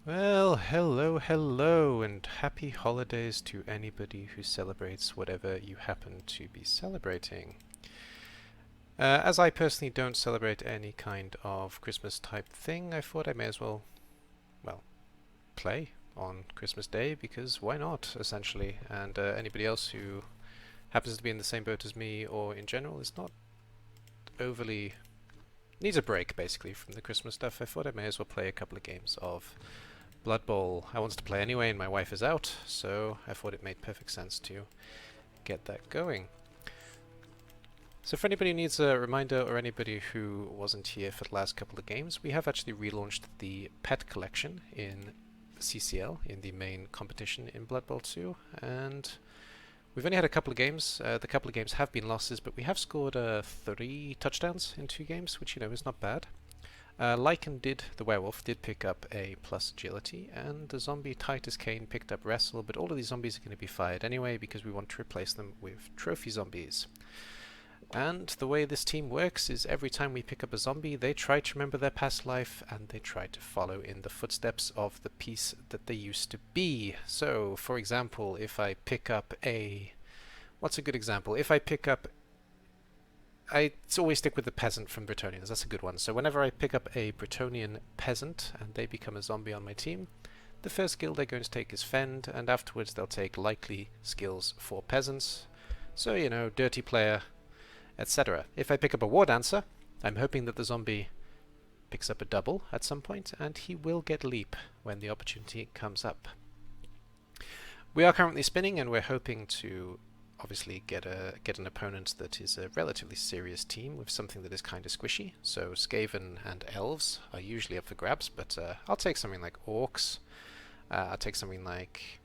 Well, hello, and happy holidays to anybody who celebrates whatever you happen to be celebrating. As I personally don't celebrate any kind of Christmas type thing, I thought I may as well, play on Christmas Day because why not, essentially. And anybody else who happens to be in the same boat as me or in general is not overly needs a break basically from the Christmas stuff. I thought I may as well play a couple of games of Blood Bowl. I wanted to play anyway and my wife is out, so I thought it made perfect sense to get that going. So for anybody who needs a reminder or anybody who wasn't here for the last couple of games, we have actually relaunched the pet collection in CCL, in the main competition in Blood Bowl 2, and we've only had a couple of games. The couple of games have been losses, but we have scored 3 touchdowns in 2 games, which, you know, is not bad. The werewolf did pick up a plus agility, and the zombie Titus Kane picked up wrestle, but all of these zombies are going to be fired anyway because we want to replace them with trophy zombies. And the way this team works is every time we pick up a zombie, they try to remember their past life and they try to follow in the footsteps of the piece that they used to be. So, for example, if I pick up a... What's a good example? If I pick up... I always stick with the peasant from Bretonians, that's a good one. So whenever I pick up a Bretonian peasant and they become a zombie on my team, the first skill they're going to take is Fend, and afterwards they'll take likely skills for peasants. So, you know, dirty player, etc. If I pick up a War Dancer, I'm hoping that the zombie picks up a double at some point, and he will get leap when the opportunity comes up. We are currently spinning, and we're hoping to obviously get an opponent that is a relatively serious team with something that is kind of squishy. So Skaven and Elves are usually up for grabs, but I'll take something like Orcs. I'll take something like,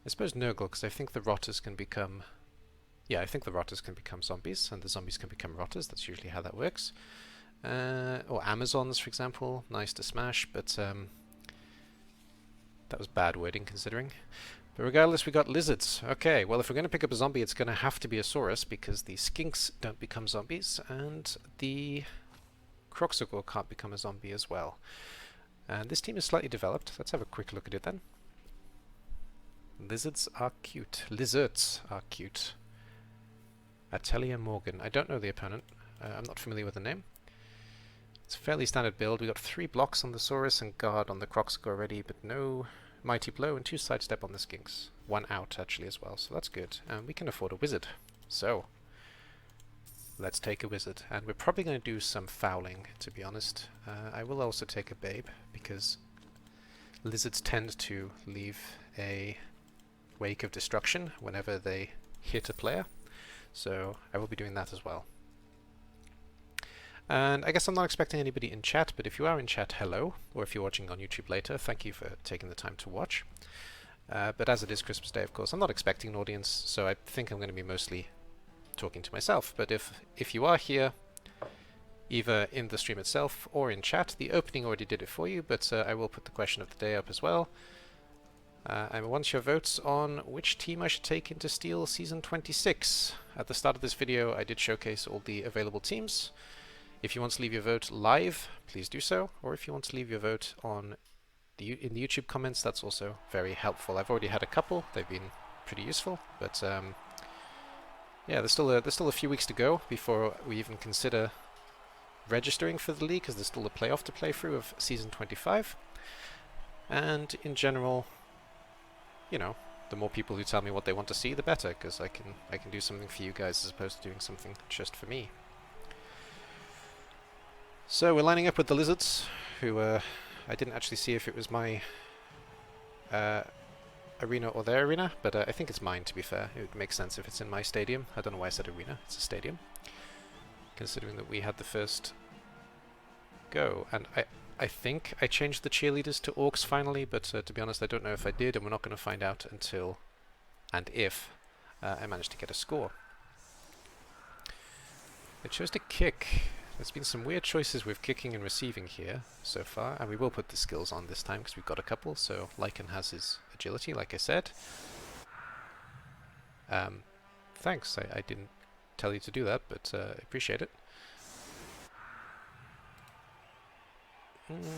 I suppose, Nurgle, because I think the Rotters can become... Yeah, I think the Rotters can become zombies, and the zombies can become Rotters. That's usually how that works. Or Amazons, for example. Nice to smash, but that was bad wording, considering. But regardless, we got lizards. Okay, well, if we're going to pick up a zombie, it's going to have to be a Saurus, because the skinks don't become zombies, and the Kroxigor can't become a zombie as well. And this team is slightly developed. Let's have a quick look at it then. Lizards are cute. Lizards are cute. Atelier Morgan. I don't know the opponent. I'm not familiar with the name. It's a fairly standard build. We got 3 blocks on the Saurus and guard on the Kroxigor already, but no Mighty Blow and 2 sidestep on the Skinks. 1 out actually as well, so that's good. And we can afford a wizard. So let's take a wizard. And we're probably going to do some fouling, to be honest. I will also take a babe, because lizards tend to leave a wake of destruction whenever they hit a player. So I will be doing that as well. And I guess I'm not expecting anybody in chat, but if you are in chat, hello. Or if you're watching on YouTube later, thank you for taking the time to watch. But as it is Christmas Day, of course, I'm not expecting an audience, so I think I'm going to be mostly talking to myself. But if you are here, either in the stream itself or in chat, the opening already did it for you, but I will put the question of the day up as well. I want your votes on which team I should take into Steel Season 26. At the start of this video, I did showcase all the available teams. If you want to leave your vote live, please do so. Or if you want to leave your vote in the YouTube comments, that's also very helpful. I've already had a couple. They've been pretty useful. But yeah, there's still a few weeks to go before we even consider registering for the league, because there's still a playoff to play through of Season 25. And in general, you know, the more people who tell me what they want to see, the better, because I can do something for you guys as opposed to doing something just for me. So we're lining up with the lizards, who I didn't actually see if it was my arena or their arena, but I think it's mine, to be fair. It would make sense if it's in my stadium. I don't know why I said arena, it's a stadium, considering that we had the first go. And I think I changed the cheerleaders to orcs finally, but to be honest, I don't know if I did, and we're not going to find out until and if I manage to get a score. I chose to kick. There's been some weird choices with kicking and receiving here so far, and we will put the skills on this time because we've got a couple. So Lycan has his agility, like I said. Thanks, I didn't tell you to do that, but I appreciate it.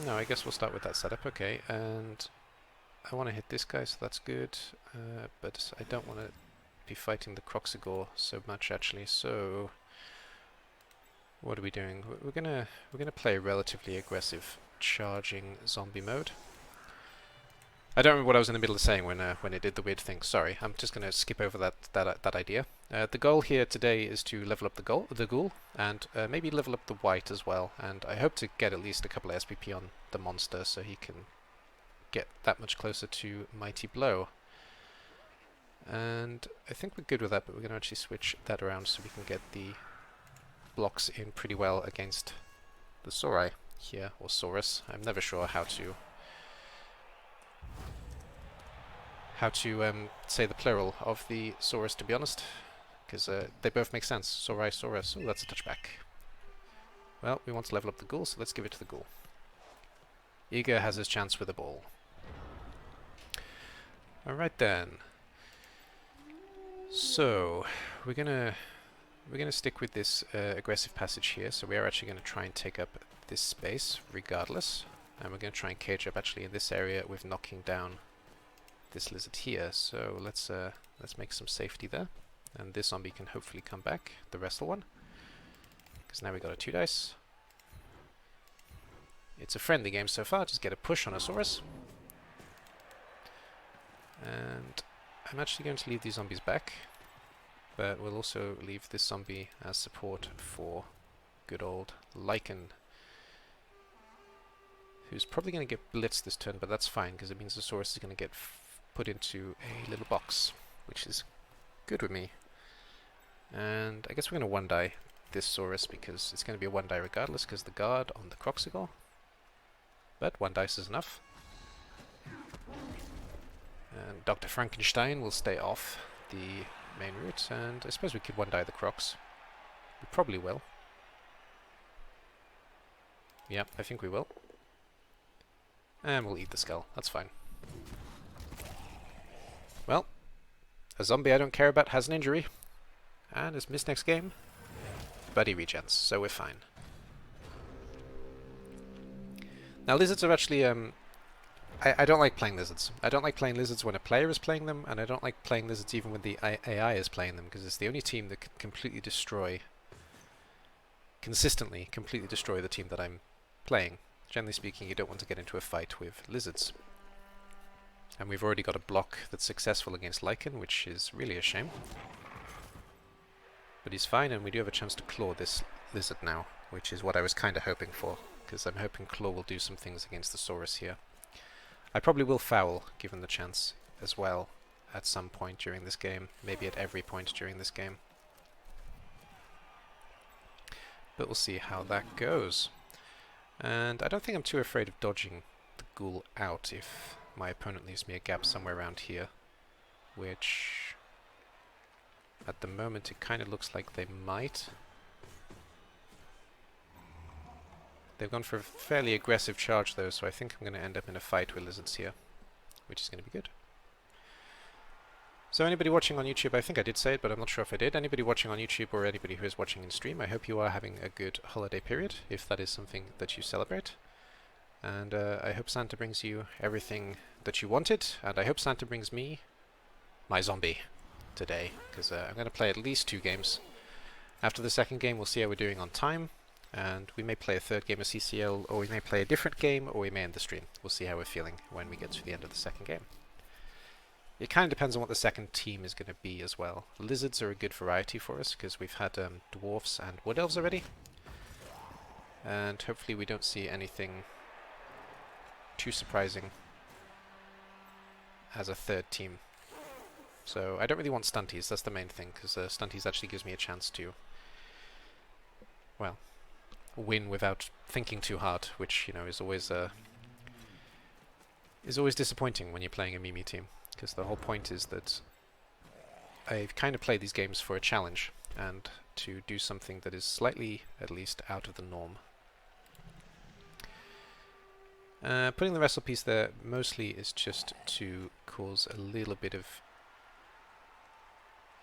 No, I guess we'll start with that setup. Okay, and I want to hit this guy, so that's good. But I don't want to be fighting the Croxigore so much, actually. So what are we doing? We're gonna play relatively aggressive charging zombie mode. I don't remember what I was in the middle of saying when it did the weird thing. Sorry, I'm just going to skip over that idea. The goal here today is to level up the ghoul, and maybe level up the white as well. And I hope to get at least a couple of SPP on the monster, so he can get that much closer to Mighty Blow. And I think we're good with that, but we're going to actually switch that around so we can get the blocks in pretty well against the Saurai here, or Saurus. I'm never sure how to say the plural of the Saurus, to be honest, because they both make sense. Saurai, Saurus. Oh, that's a touchback. Well, we want to level up the ghoul, so let's give it to the ghoul. Eager has his chance with the ball. Alright then. So, we're gonna stick with this aggressive passage here, so we are actually going to try and take up this space, regardless. And we're going to try and cage up actually in this area with knocking down this lizard here, so let's make some safety there, and this zombie can hopefully come back, the wrestle one, because now we got a 2 dice. It's a friendly game so far, just get a push on a Saurus. And I'm actually going to leave these zombies back, but we'll also leave this zombie as support for good old Lycan, who's probably going to get blitzed this turn, but that's fine, because it means the Saurus is going to get put into a little box, which is good with me. And I guess we're going to 1-die this Saurus, because it's going to be a 1-die regardless, because the guard on the Croxigore. But 1 dice is enough. And Dr. Frankenstein will stay off the main route, and I suppose we could 1-die the Crocs. We probably will. Yeah, I think we will. And we'll eat the skull, that's fine. Well, a zombie I don't care about has an injury, and is missed next game, but he regens, so we're fine. Now lizards are actually, I don't like playing lizards. I don't like playing lizards when a player is playing them, and I don't like playing lizards even when the AI is playing them, because it's the only team that can completely destroy, consistently completely destroy the team that I'm playing. Generally speaking, you don't want to get into a fight with lizards. And we've already got a block that's successful against Lycan, which is really a shame. But he's fine, and we do have a chance to claw this lizard now, which is what I was kind of hoping for, because I'm hoping claw will do some things against the Saurus here. I probably will foul, given the chance, as well, at some point during this game, maybe at every point during this game. But we'll see how that goes. And I don't think I'm too afraid of dodging the ghoul out if my opponent leaves me a gap somewhere around here, which at the moment it kind of looks like they might. They've gone for a fairly aggressive charge though, so I think I'm going to end up in a fight with lizards here, which is going to be good. So anybody watching on YouTube, I think I did say it, but I'm not sure if I did. Anybody watching on YouTube or anybody who is watching in stream, I hope you are having a good holiday period, if that is something that you celebrate. And I hope Santa brings you everything that you wanted, and I hope Santa brings me my zombie today, because I'm going to play at least 2 games. After the second game, we'll see how we're doing on time, and we may play a 3rd game of CCL, or we may play a different game, or we may end the stream. We'll see how we're feeling when we get to the end of the second game. It kind of depends on what the second team is going to be as well. Lizards are a good variety for us, because we've had dwarfs and wood elves already, and hopefully we don't see anything too surprising as a 3rd team. So I don't really want stunties, that's the main thing, because stunties actually gives me a chance to, well, win without thinking too hard, which, you know, is always disappointing when you're playing a Mimi team, because the whole point is that I've kind of played these games for a challenge, and to do something that is slightly, at least, out of the norm. Putting the wrestle piece there mostly is just to cause a little bit of,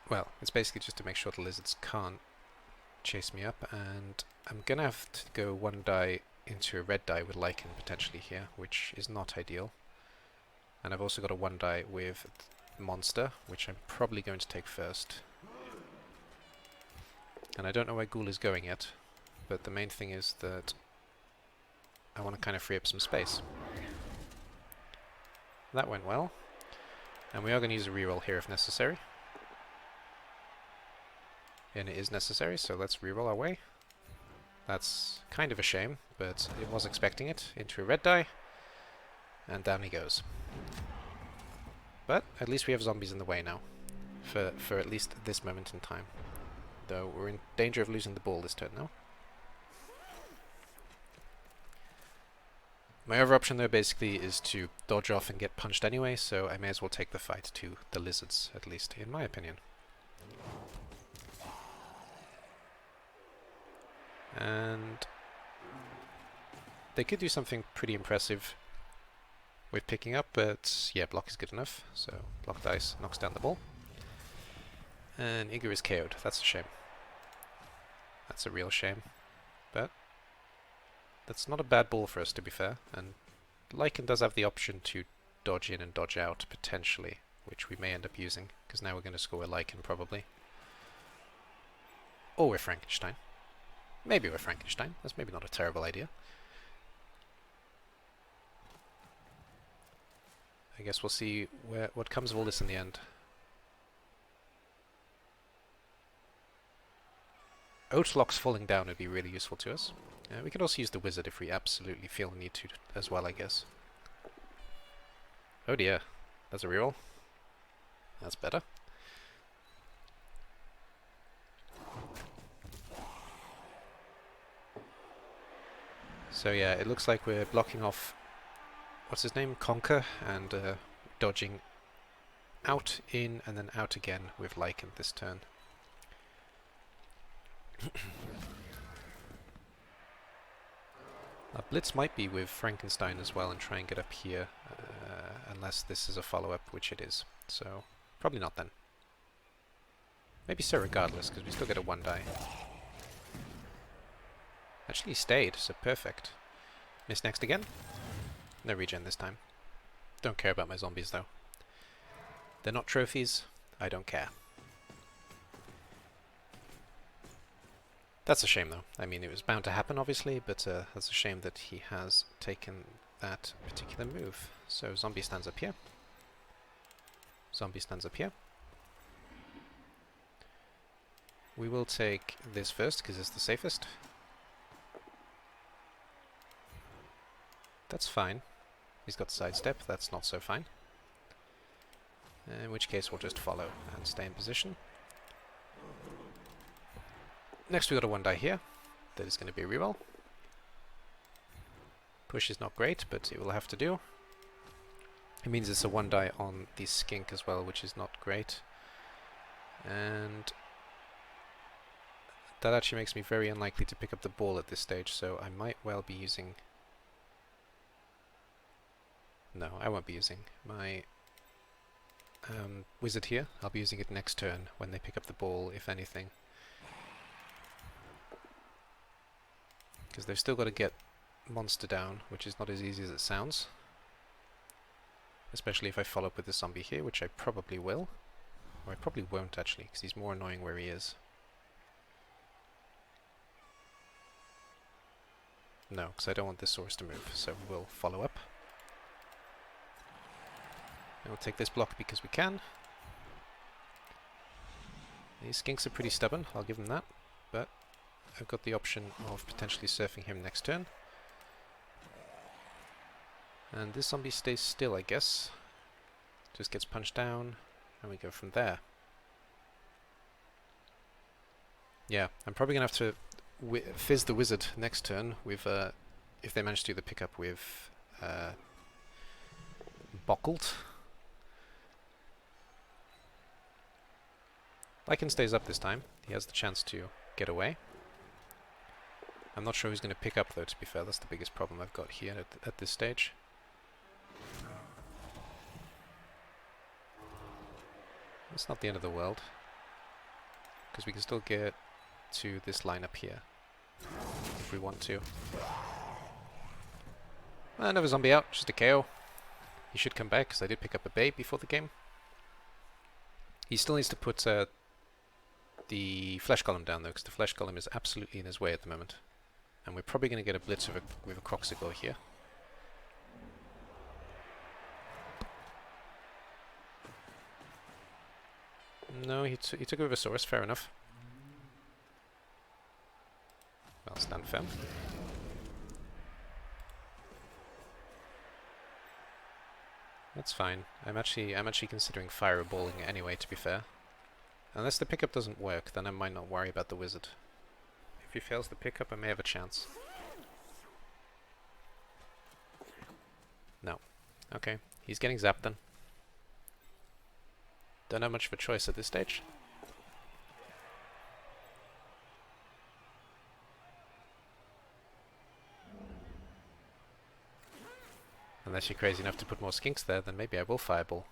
well, it's basically just to make sure the lizards can't chase me up, and I'm gonna have to go 1-die into a red die with Lycan potentially here, which is not ideal. And I've also got a 1 die with Monster, which I'm probably going to take first. And I don't know where Ghoul is going yet, but the main thing is that I want to kind of free up some space. That went well. And we are going to use a reroll here if necessary. And it is necessary, so let's reroll our way. That's kind of a shame, but it was expecting it. Into a red die, and down he goes. But at least we have zombies in the way now, for at least this moment in time. Though we're in danger of losing the ball this turn now. My other option though basically is to dodge off and get punched anyway, so I may as well take the fight to the lizards, at least in my opinion. And they could do something pretty impressive with picking up, but yeah, block is good enough. So block dice knocks down the ball. And Igor is KO'd. That's a shame. That's a real shame. But that's not a bad ball for us, to be fair. And Lycan does have the option to dodge in and dodge out, potentially, which we may end up using, because now we're going to score a Lycan, probably. Or we're Frankenstein. Maybe we're Frankenstein. That's maybe not a terrible idea. I guess we'll see what comes of all this in the end. Oatlocks falling down would be really useful to us. We could also use the wizard if we absolutely feel the need to as well, I guess. Oh dear. That's a reroll. That's better. So yeah, it looks like we're blocking off, what's his name, Conquer, and dodging out, in, and then out again with Lycan this turn. Blitz might be with Frankenstein as well and try and get up here, unless this is a follow-up, which it is. So, probably not then. Maybe so regardless, because we still get a 1 die. Actually he stayed, so perfect. Miss next again. No regen this time. Don't care about my zombies though. They're not trophies, I don't care. That's a shame though. I mean, it was bound to happen obviously, but that's a shame that he has taken that particular move. So zombie stands up here. Zombie stands up here. We will take this first because it's the safest. That's fine. He's got sidestep, that's not so fine. In which case we'll just follow and stay in position. Next we got a 1 die here. That is going to be a reroll. Push is not great, but it will have to do. It means it's a 1 die on the skink as well, which is not great. And that actually makes me very unlikely to pick up the ball at this stage, so I might well be using... No, I won't be using my wizard here. I'll be using it next turn when they pick up the ball, if anything. Because they've still got to get monster down, which is not as easy as it sounds. Especially if I follow up with the zombie here, which I probably will. Or I probably won't actually, because he's more annoying where he is. No, because I don't want this source to move, so we'll follow up. And we'll take this block because we can. These skinks are pretty stubborn, I'll give them that. But I've got the option of potentially surfing him next turn. And this zombie stays still, I guess. Just gets punched down, and we go from there. Yeah, I'm probably going to have to fizz the wizard next turn with, if they manage to do the pickup with Bockelt. Lycan stays up this time. He has the chance to get away. I'm not sure who's going to pick up though, to be fair. That's the biggest problem I've got here at this stage. It's not the end of the world, because we can still get to this line up here if we want to. Another zombie out, just a KO. He should come back, because I did pick up a bait before the game. He still needs to put the flesh golem down though, because the flesh golem is absolutely in his way at the moment. And we're probably going to get a blitz with a Croxicle here. No, he took over Saurus, fair enough. Well, stand firm. That's fine. I'm actually considering fireballing it anyway, to be fair. Unless the pickup doesn't work, then I might not worry about the wizard. If he fails the pickup, I may have a chance. No. Okay, he's getting zapped then. Don't have much of a choice at this stage. Unless you're crazy enough to put more skinks there, then maybe I will fireball.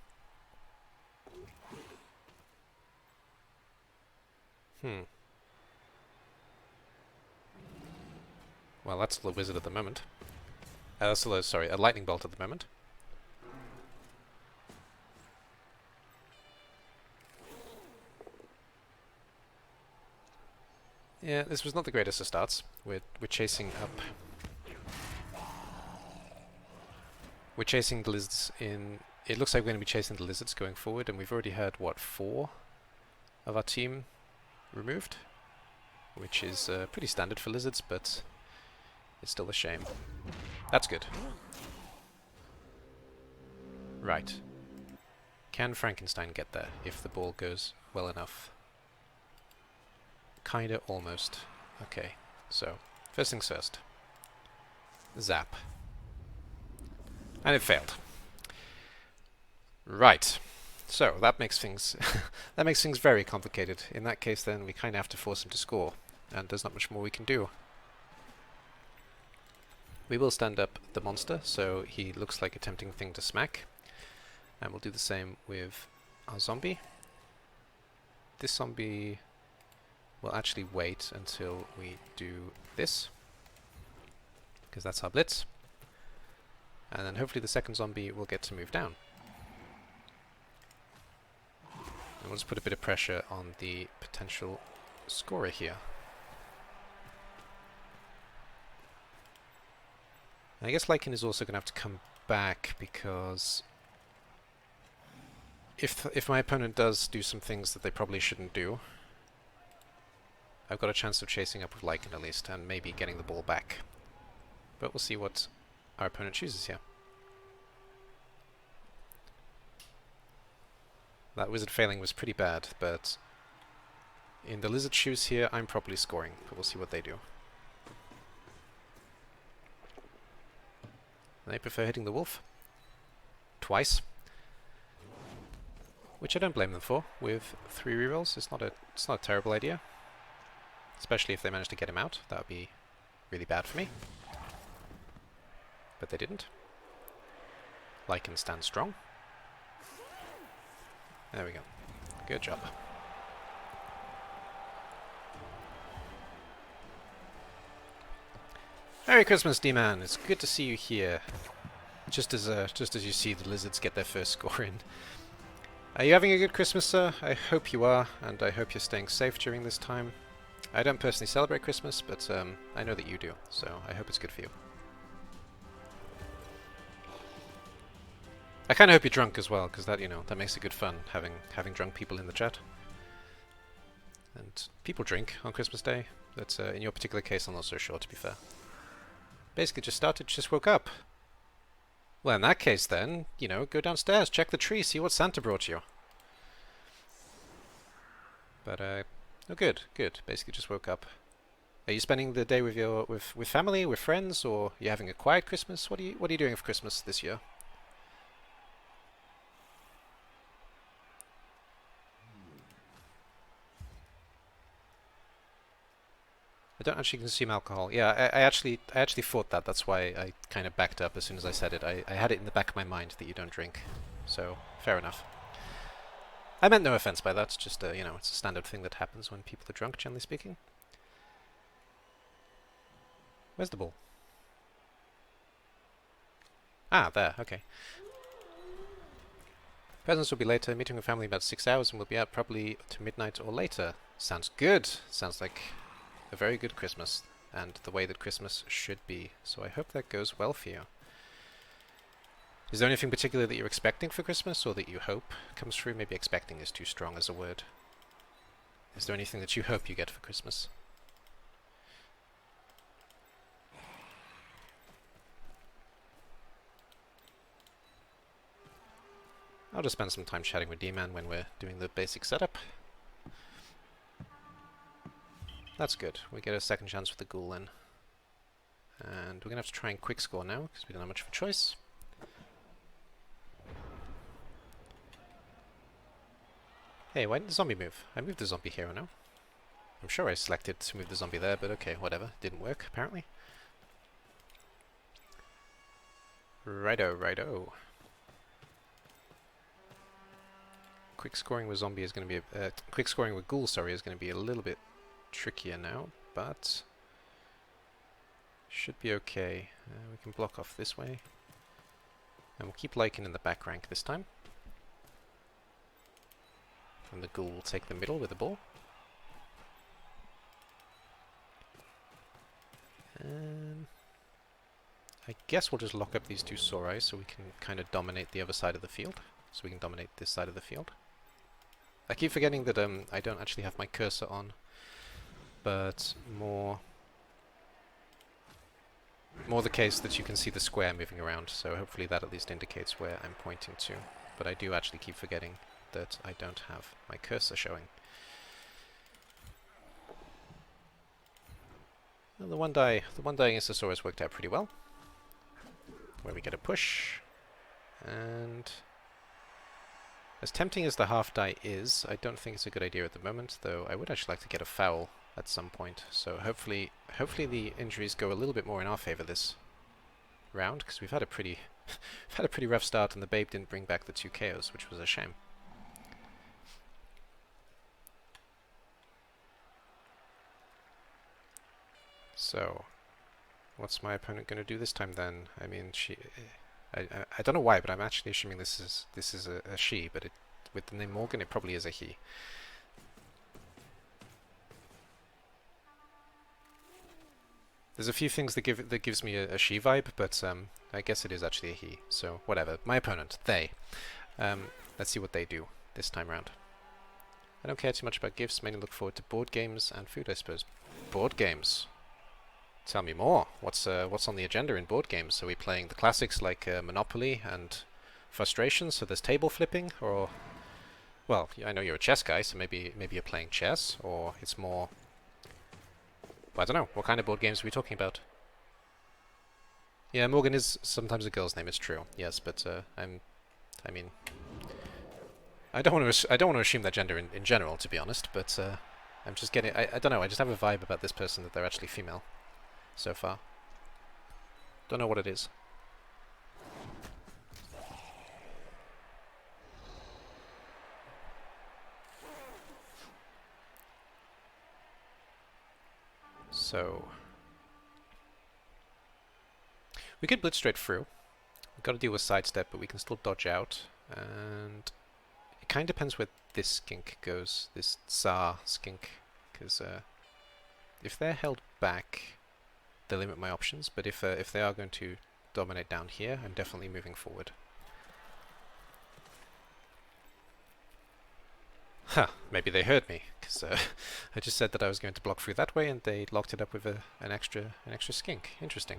Well, that's still a wizard at the moment. That's still a, sorry, a lightning bolt at the moment. Yeah, this was not the greatest of starts. We're chasing up. We're chasing the lizards in... It looks like we're going to be chasing the lizards going forward, and we've already had, what, 4 of our team removed? Which is pretty standard for lizards, but it's still a shame. That's good. Right. Can Frankenstein get there if the ball goes well enough? Kinda, almost. Okay, so, first things first. Zap. And it failed. Right. So, that makes things that makes things very complicated. In that case, then, we kind of have to force him to score. And there's not much more we can do. We will stand up the monster, so he looks like a tempting thing to smack. And we'll do the same with our zombie. This zombie will actually wait until we do this, because that's our blitz. And then hopefully the second zombie will get to move down. And we'll just put a bit of pressure on the potential scorer here. And I guess Lycan is also going to have to come back, because if my opponent does do some things that they probably shouldn't do, I've got a chance of chasing up with Lycan at least, and maybe getting the ball back. But we'll see what our opponent chooses here. That wizard failing was pretty bad, but in the lizard shoes here, I'm probably scoring, but we'll see what they do. They prefer hitting the wolf twice, which I don't blame them for. With 3 rerolls, it's not a terrible idea, especially if they manage to get him out. That would be really bad for me, but they didn't. Lycan stands strong. There we go. Good job. Merry Christmas, D-Man. It's good to see you here. Just as you see the lizards get their first score in. Are you having a good Christmas, sir? I hope you are, and I hope you're staying safe during this time. I don't personally celebrate Christmas, but I know that you do, so I hope it's good for you. I kind of hope you're drunk as well, because that, you know, that makes it good fun, having drunk people in the chat. And people drink on Christmas Day, but in your particular case, I'm not so sure, to be fair. Basically just woke up. Well, in that case then, you know, go downstairs, check the tree, see what Santa brought you. But, oh good, good. Basically just woke up. Are you spending the day with your with family, with friends, or are you having a quiet Christmas? What are you doing for Christmas this year? I don't actually consume alcohol. Yeah, I actually thought that. That's why I kind of backed up as soon as I said it. I had it in the back of my mind that you don't drink. So, fair enough. I meant no offense by that. It's just, you know, it's a standard thing that happens when people are drunk, generally speaking. Where's the ball? Ah, there, okay. Presents will be later, meeting with family in about 6 hours, and we'll be out probably to midnight or later. Sounds good! Sounds like a very good Christmas, and the way that Christmas should be. So I hope that goes well for you. Is there anything particular that you're expecting for Christmas, or that you hope comes through? Maybe expecting is too strong as a word. Is there anything that you hope you get for Christmas? I'll just spend some time chatting with D-Man when we're doing the basic setup. That's good. We get a second chance with the ghoul in. And we're going to have to try and quick score now, because we don't have much of a choice. Hey, why didn't the zombie move? I moved the zombie hero now. I'm sure I selected to move the zombie there, but okay, whatever. Didn't work, apparently. Righto, righto. Quick scoring with zombie is going to be quick scoring with ghoul, sorry, is going to be a little bit trickier now, but should be okay. We can block off this way, and we'll keep Lycan in the back rank this time. And the ghoul will take the middle with the ball. I guess we'll just lock up these two Sorai so we can kind of dominate the other side of the field. So we can dominate this side of the field. I keep forgetting that I don't actually have my cursor on, but more the case that you can see the square moving around, so hopefully that at least indicates where I'm pointing to. But I do actually keep forgetting that I don't have my cursor showing. Well, the one die against the Saurus worked out pretty well, where we get a push, and as tempting as the half die is, I don't think it's a good idea at the moment, though I would actually like to get a foul at some point, so hopefully the injuries go a little bit more in our favor this round, because we've had a pretty rough start, and the Babe didn't bring back the 2 KOs, which was a shame. So, what's my opponent going to do this time then? I mean, I don't know why, but I'm actually assuming this is a she, but with the name Morgan, it probably is a he. There's a few things that gives me a she vibe, but I guess it is actually a he. So whatever. My opponent, they. Let's see what they do this time round. I don't care too much about gifts. Mainly look forward to board games and food, I suppose. Board games. Tell me more. What's on the agenda in board games? Are we playing the classics like Monopoly and Frustration? So there's table flipping, or well, I know you're a chess guy, so maybe you're playing chess, or it's more. I don't know. What kind of board games are we talking about? Yeah, Morgan is sometimes a girl's name. It's true. Yes, but I mean, I don't want to assume their gender in general, to be honest. But I'm just getting. I don't know. I just have a vibe about this person that they're actually female. So far. Don't know what it is. So we could blitz straight through. We've got to deal with sidestep, but we can still dodge out. And it kind of depends where this skink goes, this Tsar skink, because if they're held back, they limit my options. But if they are going to dominate down here, I'm definitely moving forward. Huh, maybe they heard me, because I just said that I was going to block through that way, and they locked it up with an extra skink. Interesting.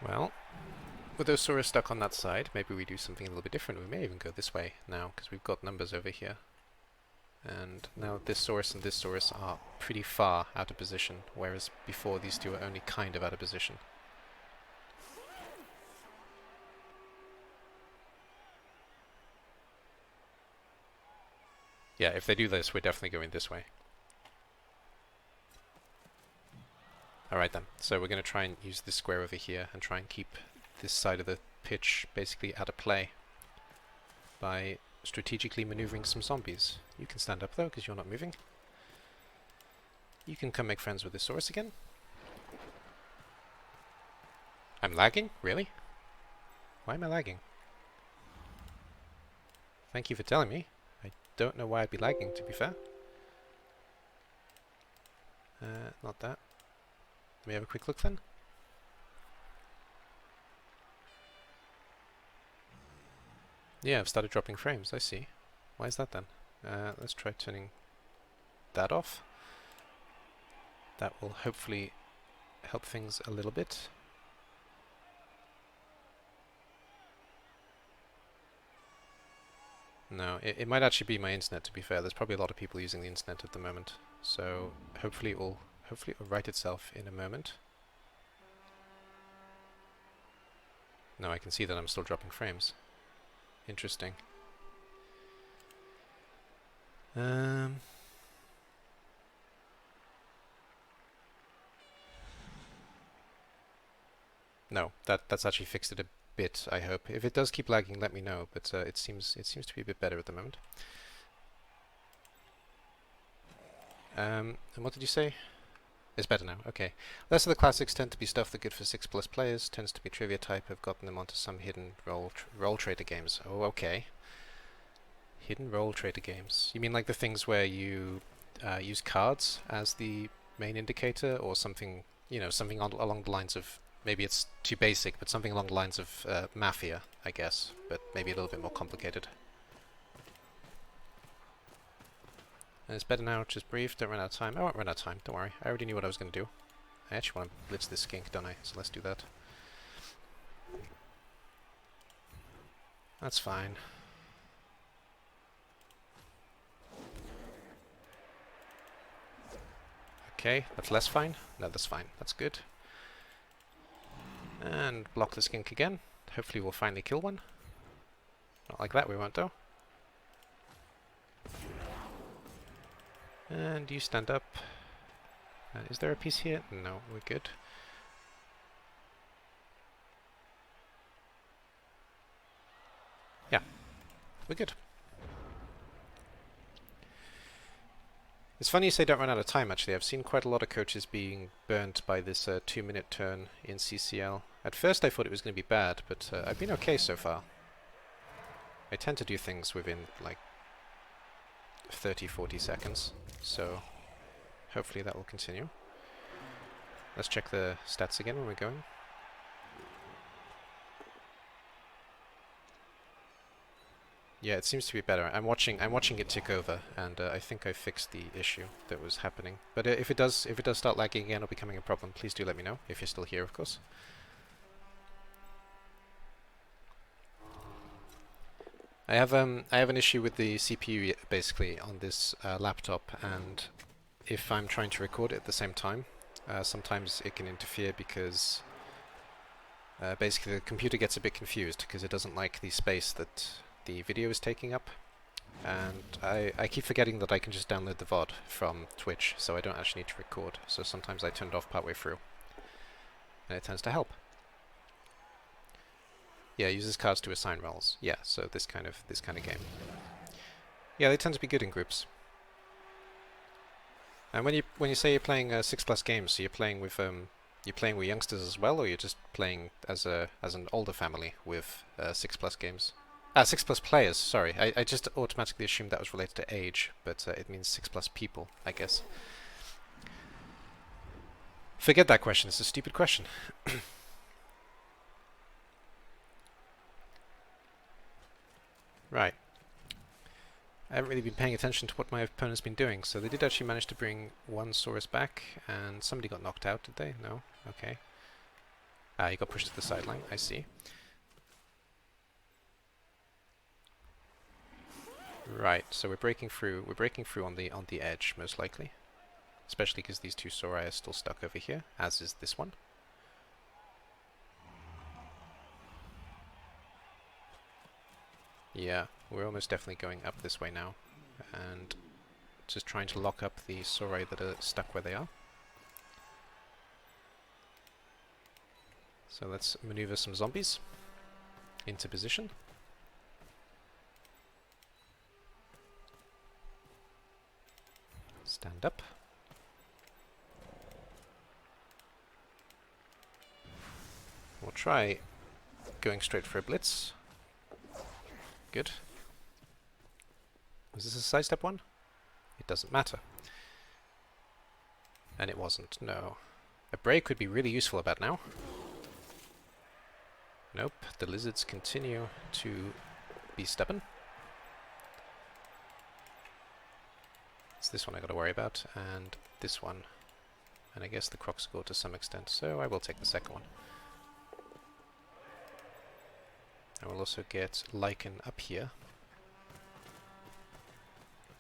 Well, with those Saurus stuck on that side, maybe we do something a little bit different. We may even go this way now, because we've got numbers over here. And now this Saurus and this Saurus are pretty far out of position, whereas before these two are only kind of out of position. Yeah, if they do this, we're definitely going this way. Alright then, so we're going to try and use this square over here and try and keep this side of the pitch basically out of play. by strategically maneuvering some zombies. You can stand up though, because you're not moving. You can come make friends with this Saurus again. I'm lagging? Really? Why am I lagging? Thank you for telling me. I don't know why I'd be lagging, to be fair. Not that. Let me have a quick look then. Yeah, I've started dropping frames, I see. Why is that then? Let's try turning that off. That will hopefully help things a little bit. No, it might actually be my internet, to be fair. There's probably a lot of people using the internet at the moment. So hopefully it will right itself in a moment. No, I can see that I'm still dropping frames. Interesting. No, that's actually fixed it a bit, I hope. If it does keep lagging, let me know, but it seems to be a bit better at the moment. And what did you say? It's better now, okay. Less of the classics tend to be stuff that's good for 6+ players, tends to be trivia type. I've gotten them onto some hidden role trader games. Oh, okay. Hidden role trader games. You mean like the things where you use cards as the main indicator, or something, you know, something along the lines of, maybe it's too basic, but something along the lines of Mafia, I guess, but maybe a little bit more complicated. And it's better now, just breathe, don't run out of time. I won't run out of time, don't worry. I already knew what I was going to do. I actually want to blitz this skink, don't I? So let's do that. That's fine. Okay, that's less fine. No, that's fine. That's good. And block the skink again. Hopefully we'll finally kill one. Not like that, we won't though. And you stand up. Is there a piece here? No, we're good. Yeah, we're good. It's funny you say don't run out of time, actually. I've seen quite a lot of coaches being burnt by this 2-minute turn in CCL. At first I thought it was going to be bad, but I've been okay so far. I tend to do things within like 30-40 seconds, so hopefully that will continue. Let's check the stats again when we're going. Yeah, it seems to be better. I'm watching it tick over, and I think I fixed the issue that was happening. But if it does start lagging again or becoming a problem, please do let me know, if you're still here, of course. I have an issue with the CPU basically on this laptop, and if I'm trying to record it at the same time, sometimes it can interfere because basically the computer gets a bit confused because it doesn't like the space that the video is taking up, and I keep forgetting that I can just download the VOD from Twitch, so I don't actually need to record. So sometimes I turn it off partway through, and it tends to help. Yeah, uses cards to assign roles. Yeah, so this kind of game. Yeah, they tend to be good in groups. And when you say you're playing 6+ games, so you're playing with youngsters as well, or you're just playing as an older family with 6+ games? 6+ players. Sorry, I just automatically assumed that was related to age, but it means 6+ people, I guess. Forget that question. It's a stupid question. Right. I haven't really been paying attention to what my opponent's been doing, so they did actually manage to bring one Saurus back, and somebody got knocked out, did they? No? Okay. He got pushed to the sideline, I see. Right, so we're breaking through on the edge, most likely. Especially because these two Sauri are still stuck over here, as is this one. Yeah, we're almost definitely going up this way now, and just trying to lock up the Sauri that are stuck where they are. So let's maneuver some zombies into position. Stand up. We'll try going straight for a blitz. Good. Was this a sidestep one? It doesn't matter. And it wasn't, no. A break would be really useful about now. Nope, the lizards continue to be stubborn. It's this one I gotta worry about, and this one. And I guess the Croxagore to some extent, so I will take the second one. I will also get Lichen up here.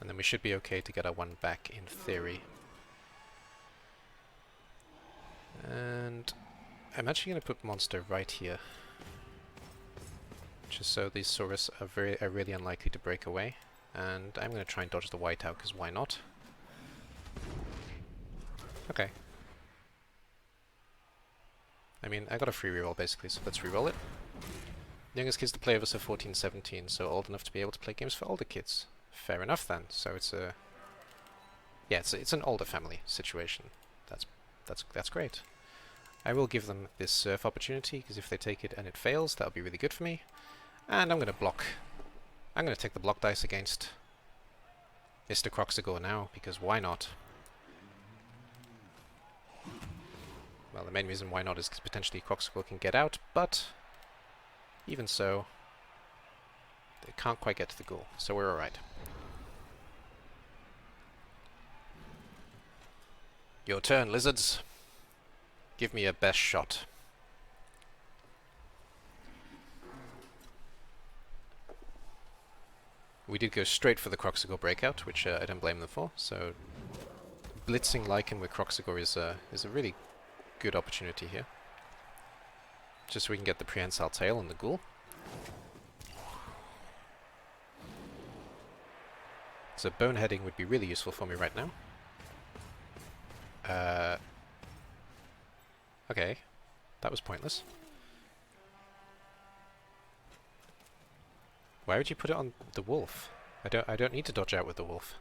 And then we should be okay to get our one back in theory. And I'm actually going to put Monster right here. Just so these Saurus are really unlikely to break away. And I'm going to try and dodge the whiteout, because why not? Okay. I mean, I got a free reroll basically, so let's reroll it. Youngest kids to play of us are 14, 17, so old enough to be able to play games for older kids. Fair enough then. So it's a... yeah, it's an older family situation. That's great. I will give them this surf opportunity, because if they take it and it fails, that'll be really good for me. And I'm going to block. I'm going to take the block dice against Mr. Croxagore now, because why not? Well, the main reason why not is because potentially Croxagore can get out, but even so, they can't quite get to the ghoul, so we're alright. Your turn, lizards. Give me your best shot. We did go straight for the Croxagore breakout, which I don't blame them for, so blitzing Lichen with Croxagore is a really good opportunity here. Just so we can get the prehensile tail and the ghoul. So boneheading would be really useful for me right now. Okay, that was pointless. Why would you put it on the wolf? I don't need to dodge out with the wolf.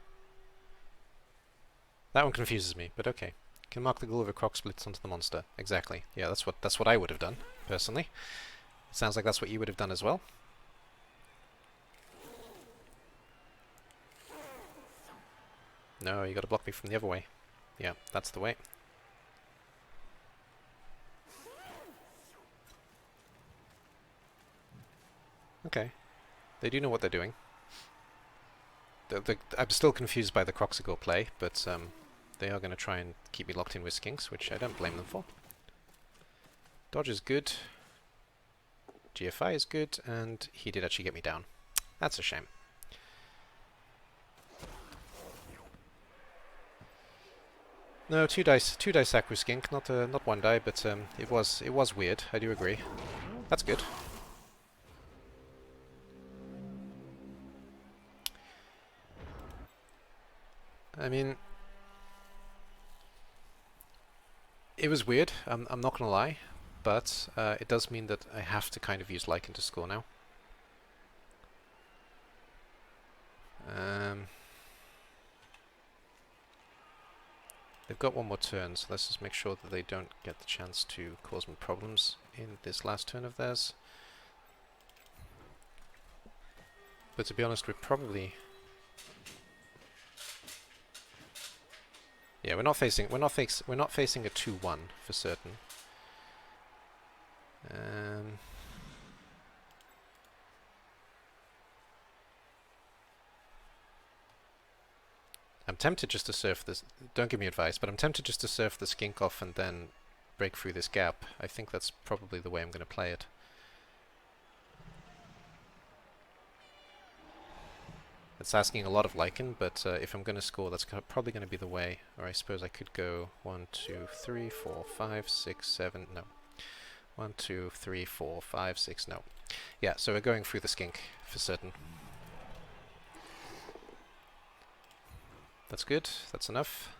That one confuses me, but okay. Can mark the ghoul with a croc splits onto the monster. Exactly. Yeah, that's what I would have done, personally. It sounds like that's what you would have done as well. No, you gotta block me from the other way. Yeah, that's the way. Okay. They do know what they're doing. I'm still confused by the Croxagore play, but they are going to try and keep me locked in with Skinks, which I don't blame them for. Dodge is good. GFI is good, and he did actually get me down. That's a shame. No, two dice sack with Skink, not one die, but it was weird. I do agree. That's good. I mean, it was weird. I'm not gonna lie, but it does mean that I have to kind of use Lichen to score now. They've got one more turn, so let's just make sure that they don't get the chance to cause me problems in this last turn of theirs. But to be honest, we're probably... yeah, we're not facing a 2-1 for certain. I'm tempted just to surf this. Don't give me advice, but I'm tempted just to surf the Skink off and then break through this gap. I think that's probably the way I'm going to play it. It's asking a lot of Lichen, but if I'm going to score, that's probably going to be the way. Or I suppose I could go 1, 2, 3, 4, 5, 6, 7, no. 1, 2, 3, 4, 5, 6, no. Yeah, so we're going through the Skink for certain. That's good, that's enough.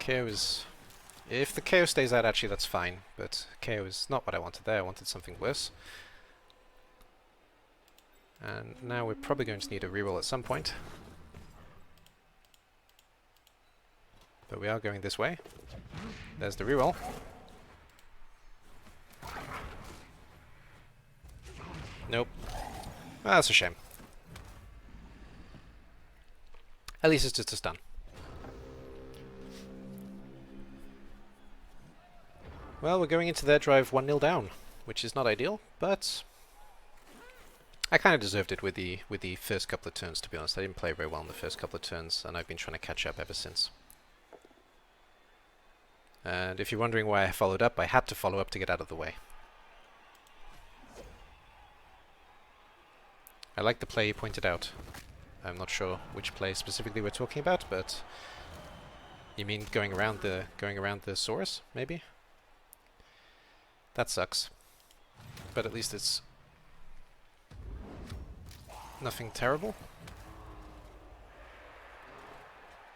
KO is... if the KO stays out, actually that's fine, but KO is not what I wanted there. I wanted something worse. And now we're probably going to need a reroll at some point. But we are going this way. There's the reroll. Nope. Well, that's a shame. At least it's just a stun. Well, we're going into their drive 1-0 down, which is not ideal, but I kind of deserved it with the first couple of turns, to be honest. I didn't play very well in the first couple of turns, and I've been trying to catch up ever since. And if you're wondering why I followed up, I had to follow up to get out of the way. I like the play you pointed out. I'm not sure which play specifically we're talking about, but you mean going around the Saurus, maybe? That sucks. But at least it's nothing terrible.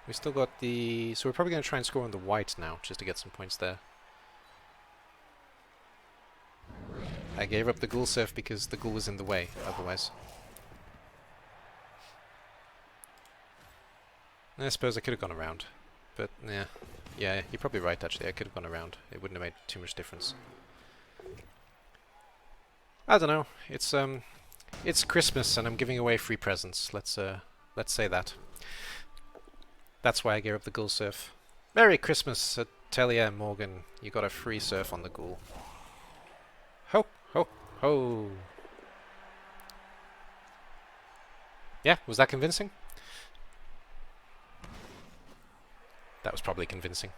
We still got the... So we're probably going to try and score on the white now, just to get some points there. I gave up the ghoul surf because the ghoul was in the way, otherwise. I suppose I could have gone around. But, yeah. Yeah, you're probably right, actually. I could have gone around. It wouldn't have made too much difference. I don't know. It's Christmas and I'm giving away free presents. Let's say that. That's why I gave up the ghoul surf. Merry Christmas, Telia and Morgan. You got a free surf on the ghoul. Ho, ho, ho. Yeah, was that convincing? That was probably convincing.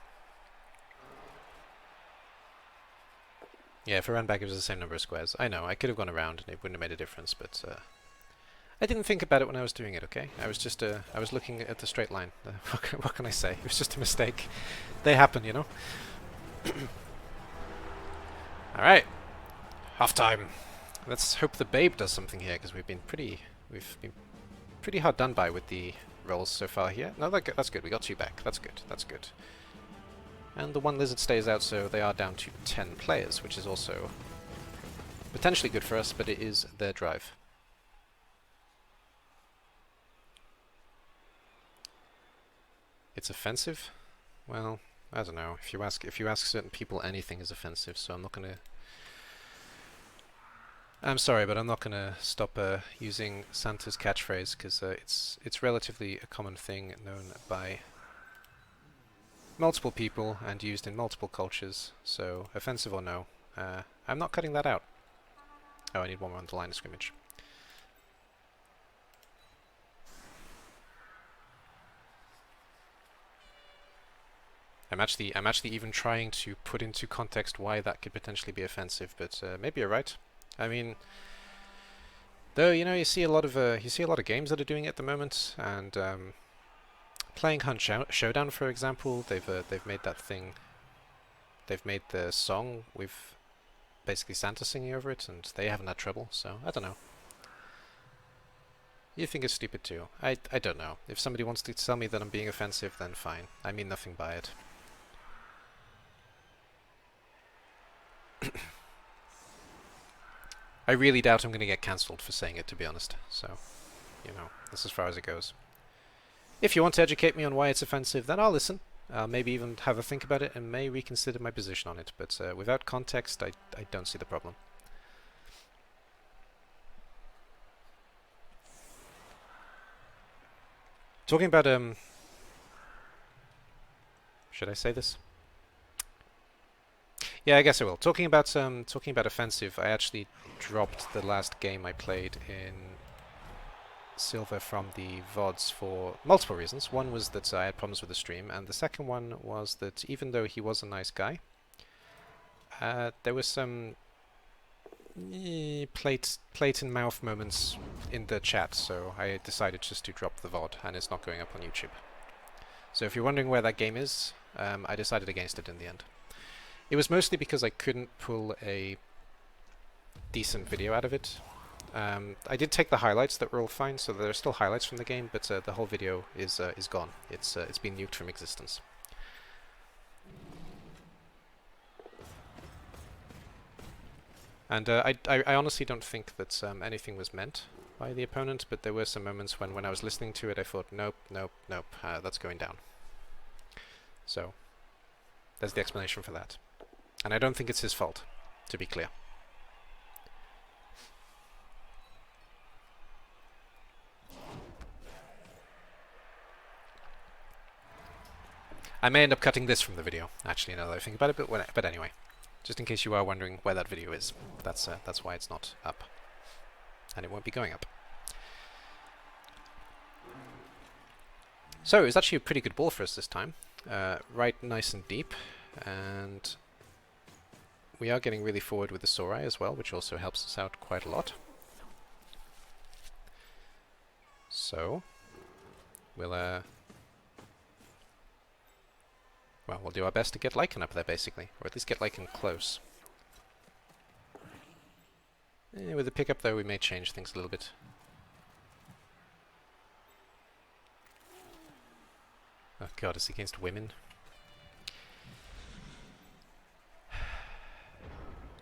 Yeah, if I ran back it was the same number of squares. I know, I could have gone around and it wouldn't have made a difference, but I didn't think about it when I was doing it, okay? I was just, I was looking at the straight line. What can I say? It was just a mistake. They happen, you know? Alright. Half time. Let's hope the babe does something here, because we've been pretty hard done by with the rolls so far here. No, that's good. We got 2 back. That's good. That's good. And the one lizard stays out, so they are down to 10 players, which is also potentially good for us, but it is their drive. It's offensive? Well, I don't know. If you ask certain people, anything is offensive, so I'm not gonna... I'm sorry, but I'm not gonna stop using Santa's catchphrase, because it's relatively a common thing known by multiple people and used in multiple cultures, so offensive or no, I'm not cutting that out. Oh, I need one more on the line of scrimmage. I'm actually even trying to put into context why that could potentially be offensive, but maybe you're right. I mean, though, you know, you see a lot of games that are doing it at the moment, and playing Hunt Showdown, for example, they've made that thing. They've made the song with basically Santa singing over it, and they haven't had trouble. So I don't know. You think it's stupid too? I don't know. If somebody wants to tell me that I'm being offensive, then fine. I mean nothing by it. I really doubt I'm going to get cancelled for saying it, to be honest. So, you know, that's as far as it goes. If you want to educate me on why it's offensive, then I'll listen. I'll maybe even have a think about it and may reconsider my position on it. But without context, I don't see the problem. Talking about should I say this? Yeah, I guess I will. Talking about offensive, I actually dropped the last game I played in Silver from the VODs for multiple reasons. One was that I had problems with the stream, and the second one was that even though he was a nice guy, there was some plate in mouth moments in the chat, so I decided just to drop the VOD, and it's not going up on YouTube. So if you're wondering where that game is, I decided against it in the end. It was mostly because I couldn't pull a decent video out of it. I did take the highlights that were all fine, so there are still highlights from the game, but the whole video is gone. It's been nuked from existence. And I honestly don't think that anything was meant by the opponent, but there were some moments when I was listening to it I thought, nope, nope, nope, that's going down. So, there's the explanation for that. And I don't think it's his fault, to be clear. I may end up cutting this from the video, actually, now that I think about it, but anyway. Just in case you are wondering where that video is. That's why it's not up. And it won't be going up. So, it was actually a pretty good ball for us this time. Right nice and deep. And we are getting really forward with the Sorai as well, which also helps us out quite a lot. So, we'll do our best to get Lycan up there, basically. Or at least get Lycan close. With the pickup, though, we may change things a little bit. Oh god, it's against women.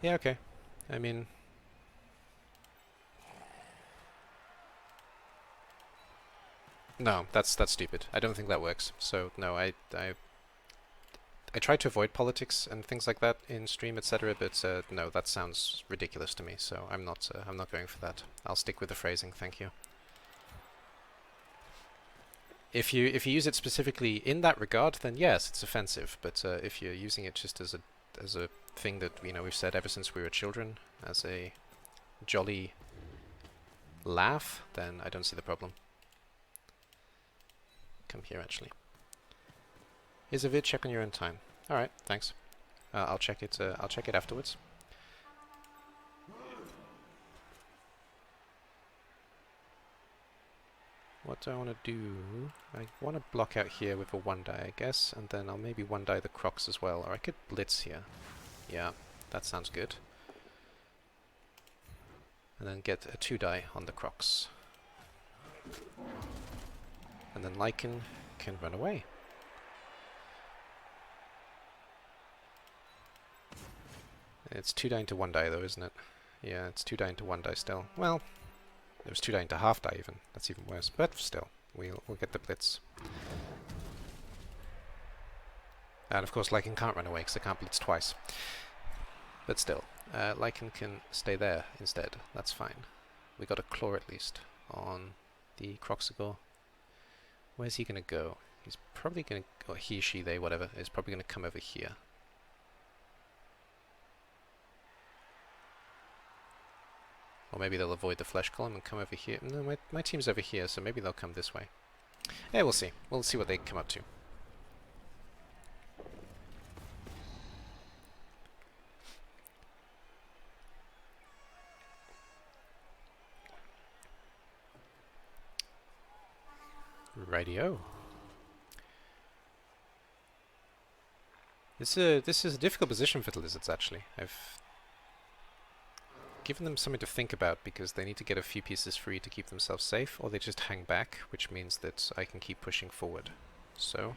Yeah, okay. I mean... No, that's stupid. I don't think that works. So, no, I try to avoid politics and things like that in stream, etc. But no, that sounds ridiculous to me. So I'm not going for that. I'll stick with the phrasing. Thank you. If you use it specifically in that regard, then yes, it's offensive. But if you're using it just as a thing that we've said ever since we were children, as a jolly laugh, then I don't see the problem. Come here, actually. Here's a vid, check on your own time. Alright, thanks. I'll check it afterwards. What do I want to do? I want to block out here with a 1-die, I guess, and then I'll maybe 1-die the Crocs as well, or I could blitz here. Yeah, that sounds good. And then get a 2-die on the Crocs. And then Lycan can run away. It's 2-die into 1-die though, isn't it? Yeah, it's 2-die into 1-die still. Well, it was 2-die into half-die even. That's even worse. But still, we'll get the blitz. And of course Lycan can't run away because I can't blitz twice. But still, Lycan can stay there instead. That's fine. We got a claw at least on the Croxigor. Where's he gonna go? He's probably gonna, or he, she, they, whatever, is probably gonna come over here. Or maybe they'll avoid the flesh column and come over here. No, my team's over here, so maybe they'll come this way. Yeah, we'll see. We'll see what they come up to. Rightio. This is a difficult position for the Lizards, actually. I've given them something to think about because they need to get a few pieces free to keep themselves safe, or they just hang back, which means that I can keep pushing forward. So,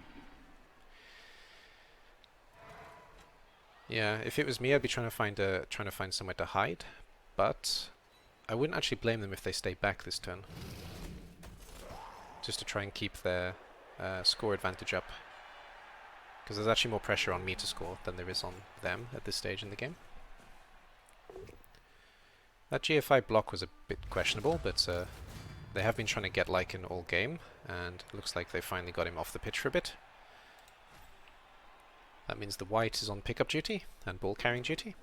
yeah, if it was me, I'd be trying to find somewhere to hide, but I wouldn't actually blame them if they stay back this turn, just to try and keep their score advantage up, because there's actually more pressure on me to score than there is on them at this stage in the game. That GFI block was a bit questionable, but they have been trying to get Lycan all game, and it looks like they finally got him off the pitch for a bit. That means the white is on pickup duty and ball carrying duty.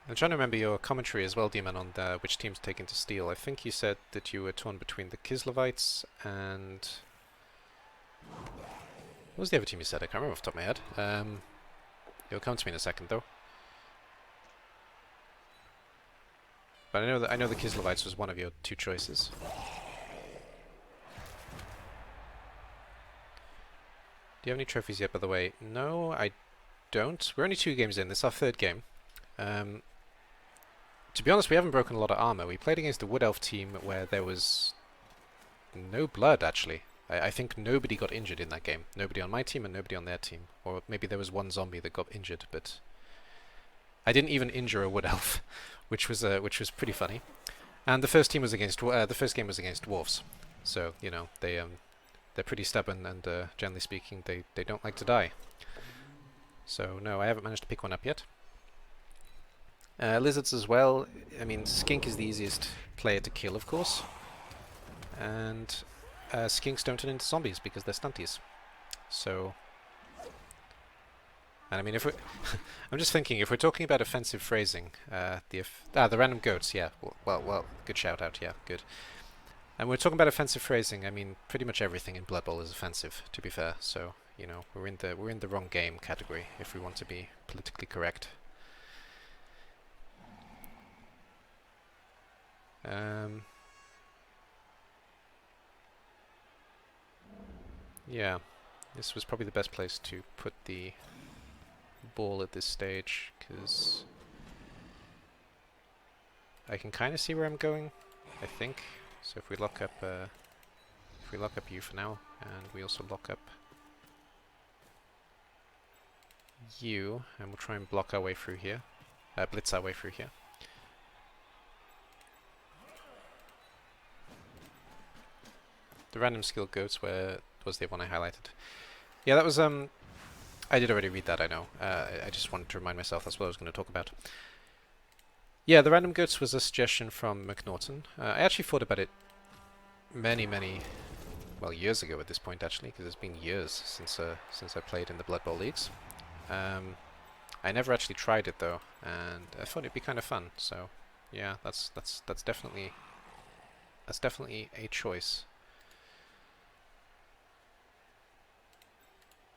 I'm trying to remember your commentary as well, Demon, on which teams taken to steal. I think you said that you were torn between the Kislevites and... What was the other team you said? I can't remember off the top of my head. It'll come to me in a second, though. But I know the Kislevites was one of your two choices. Do you have any trophies yet, by the way? No, I don't. We're only 2 games in. This is our 3rd game. To be honest, we haven't broken a lot of armor. We played against a Wood Elf team where there was no blood, actually. I think nobody got injured in that game. Nobody on my team and nobody on their team. Or maybe there was one zombie that got injured, but I didn't even injure a wood elf, which was pretty funny. And the first team was against the first game was against dwarves, so you know they're pretty stubborn and generally speaking they don't like to die. So no, I haven't managed to pick one up yet. Lizards as well. I mean, skink is the easiest player to kill, of course, and skinks don't turn into zombies because they're stunties. So, and I mean, if we I'm just thinking, if we're talking about offensive phrasing, the random goats, yeah, well, good shout out, yeah, good. And we're talking about offensive phrasing. I mean, pretty much everything in Blood Bowl is offensive, to be fair. So, you know, we're in the wrong game category if we want to be politically correct. Yeah, this was probably the best place to put the ball at this stage, because I can kind of see where I'm going, I think. So if we lock up you for now, and we also lock up you, and we'll try and block our way through here, blitz our way through here. The random skill goats was the one I highlighted. Yeah, that was I did already read that, I know. I just wanted to remind myself that's what I was going to talk about. Yeah, the random goats was a suggestion from McNaughton. I actually thought about it many, well, years ago at this point, actually, because it's been years since I played in the Blood Bowl leagues. I never actually tried it though, and I thought it'd be kind of fun. So, yeah, that's definitely a choice.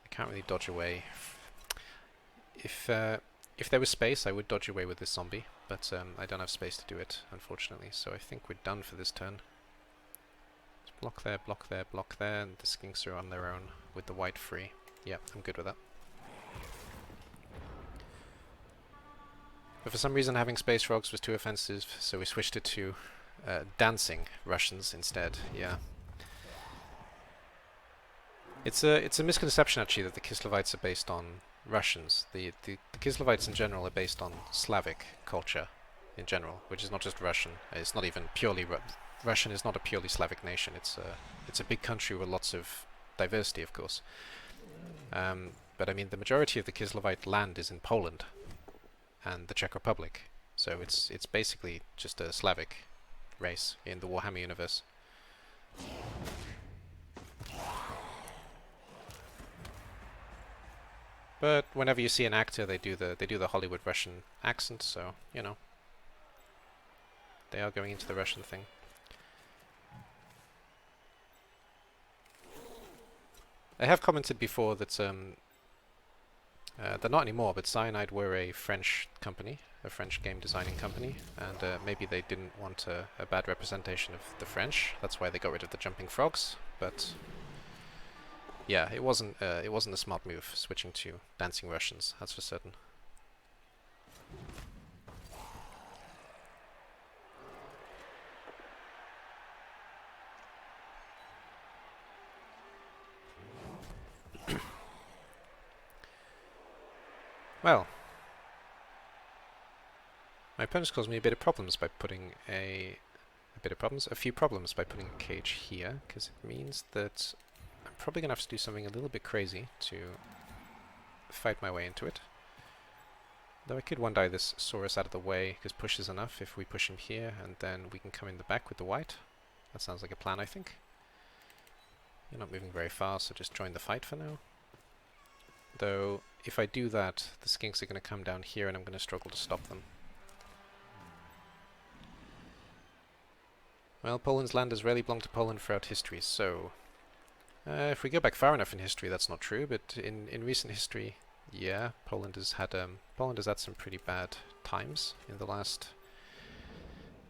I can't really dodge away. If there was space, I would dodge away with this zombie, but I don't have space to do it, unfortunately. So I think we're done for this turn. Just block there, block there, block there, and the skinks are on their own with the white free. Yeah, I'm good with that. But for some reason having space frogs was too offensive, so we switched it to dancing Russians instead. Yeah. It's a misconception actually that the Kislevites are based on Russians. The Kislevites in general are based on Slavic culture in general, which is not just Russian. It's not even purely Russian is not a purely Slavic nation. It's a big country with lots of diversity, of course. But I mean, the majority of the Kislevite land is in Poland and the Czech Republic, so it's basically just a Slavic race in the Warhammer universe. But whenever you see an actor, they do the Hollywood Russian accent, so you know they are going into the Russian thing. I have commented before that they're not anymore, but Cyanide were a French company, a French game designing company, and maybe they didn't want a bad representation of the French. That's why they got rid of the jumping frogs. But yeah, it wasn't a smart move switching to dancing Russians. That's for certain. Well, my opponent's caused me a few problems by putting a cage here, because it means that I'm probably going to have to do something a little bit crazy to fight my way into it. Though I could one-die this Saurus out of the way, because push is enough if we push him here, and then we can come in the back with the white. That sounds like a plan, I think. You're not moving very far, so just join the fight for now. Though, if I do that, the skinks are going to come down here and I'm going to struggle to stop them. Well, Poland's land has rarely belonged to Poland throughout history, so if we go back far enough in history, that's not true. But in recent history, yeah, Poland has had some pretty bad times in the last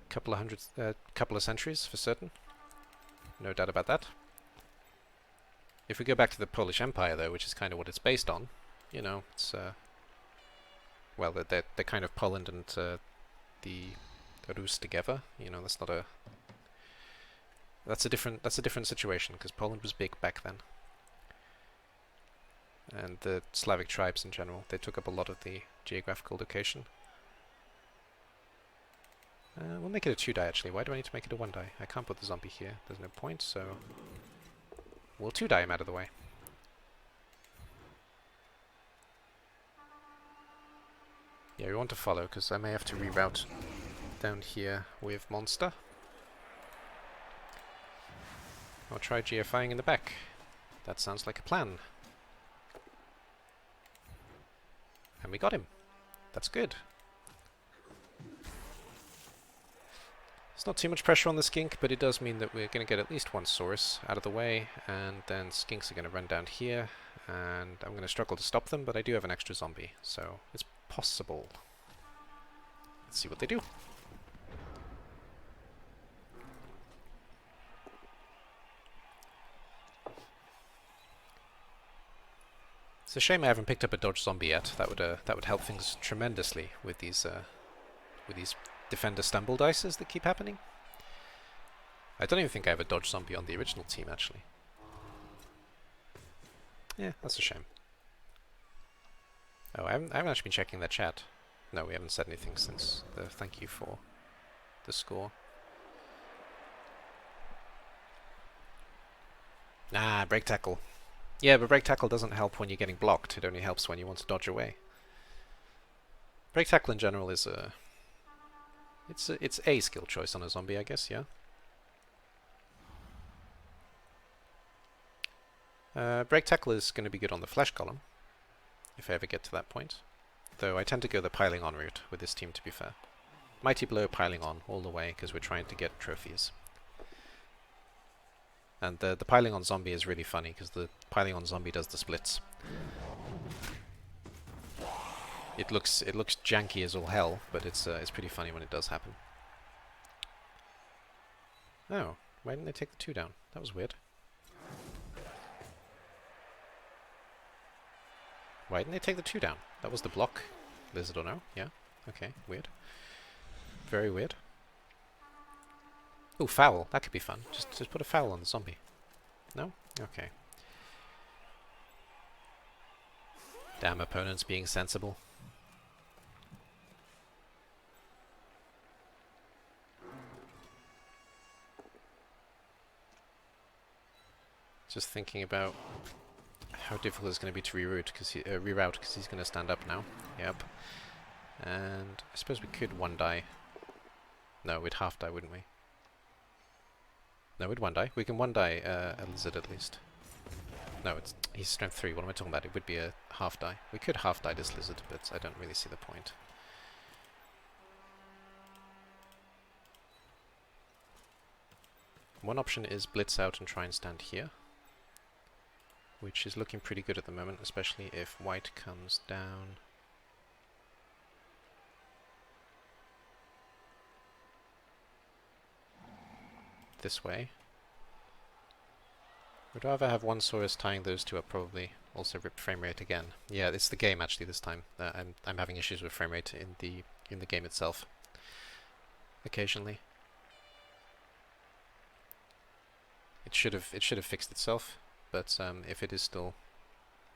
couple of centuries, for certain. No doubt about that. If we go back to the Polish Empire, though, which is kind of what it's based on, you know, it's well, they're kind of Poland and the Rus together. You know, that's not a That's a different situation, because Poland was big back then. And the Slavic tribes in general, they took up a lot of the geographical location. We'll make it a 2-die actually. Why do I need to make it a 1-die? I can't put the zombie here, there's no point, so we'll 2-die him out of the way. Yeah, we want to follow, because I may have to reroute down here with Monster. I'll try GFIing in the back. That sounds like a plan. And we got him. That's good. It's not too much pressure on the skink, but it does mean that we're going to get at least one Saurus out of the way, and then skinks are going to run down here, and I'm going to struggle to stop them, but I do have an extra zombie, so it's possible. Let's see what they do. It's a shame I haven't picked up a dodge zombie yet. That would help things tremendously with these defender stumble dices that keep happening. I don't even think I have a dodge zombie on the original team actually. Yeah, that's a shame. Oh, I haven't actually been checking their chat. No, we haven't said anything since the thank you for the score. Ah, break tackle. Yeah, but break tackle doesn't help when you're getting blocked. It only helps when you want to dodge away. Break tackle in general is a... It's a skill choice on a zombie, I guess, yeah. Break tackle is going to be good on the flesh column, if I ever get to that point. Though I tend to go the piling on route with this team, to be fair. Mighty Blow piling on all the way, because we're trying to get trophies. And the piling on zombie is really funny, because the piling on zombie does the splits. It looks janky as all hell, but it's pretty funny when it does happen. Oh, why didn't they take the 2 down? That was weird. Why didn't they take the 2 down? That was the block. Lizard or no? Yeah. Okay, weird. Very weird. Ooh, foul. That could be fun. Just put a foul on the zombie. No? Okay. Damn opponents being sensible. Just thinking about how difficult it's going to be to reroute because he's going to stand up now. Yep. And I suppose we could 1-die. No, we'd half-die, wouldn't we? No, we'd 1-die. We can 1-die a lizard at least. No, he's strength 3. What am I talking about? It would be a half-die. We could half-die this lizard, but I don't really see the point. One option is blitz out and try and stand here, which is looking pretty good at the moment, especially if white comes down. This way. Would rather have one Saurus tying those two up, probably. Also rip frame rate again. Yeah, it's the game actually this time. I'm having issues with frame rate in the game itself. Occasionally. It should have fixed itself, but if it is still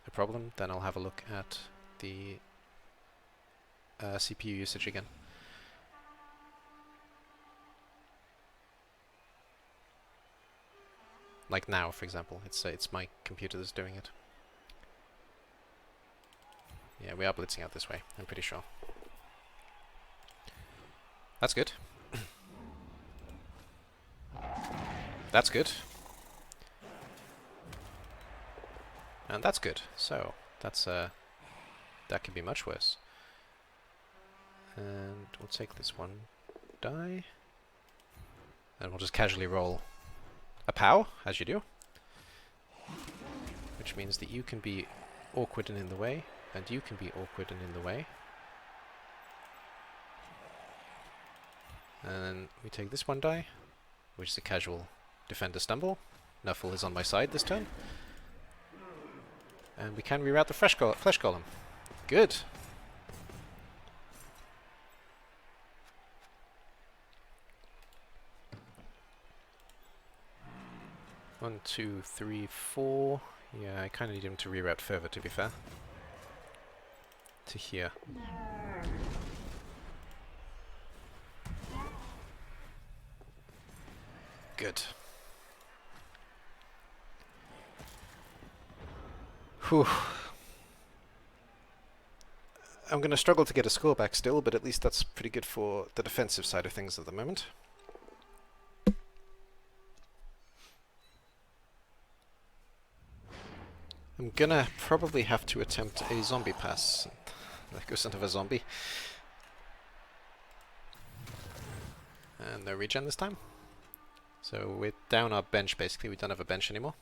a problem, then I'll have a look at the CPU usage again. Like now, for example, it's my computer that's doing it. Yeah, we are blitzing out this way, I'm pretty sure. That's good. That's good. And that's good. So, that's that could be much worse. And we'll take this 1-die. And we'll just casually roll a POW, as you do. Which means that you can be awkward and in the way, and you can be awkward and in the way. And then we take this 1-die, which is a casual defender stumble. Nuffle is on my side this turn. And we can reroute the flesh column. Good. 1, 2, 3, 4. Yeah, I kind of need him to reroute further, to be fair. To here. Good. Whew. I'm going to struggle to get a score back still, but at least that's pretty good for the defensive side of things at the moment. I'm gonna probably have to attempt a zombie pass. There goes another zombie. And no regen this time. So we're down our bench basically, we don't have a bench anymore.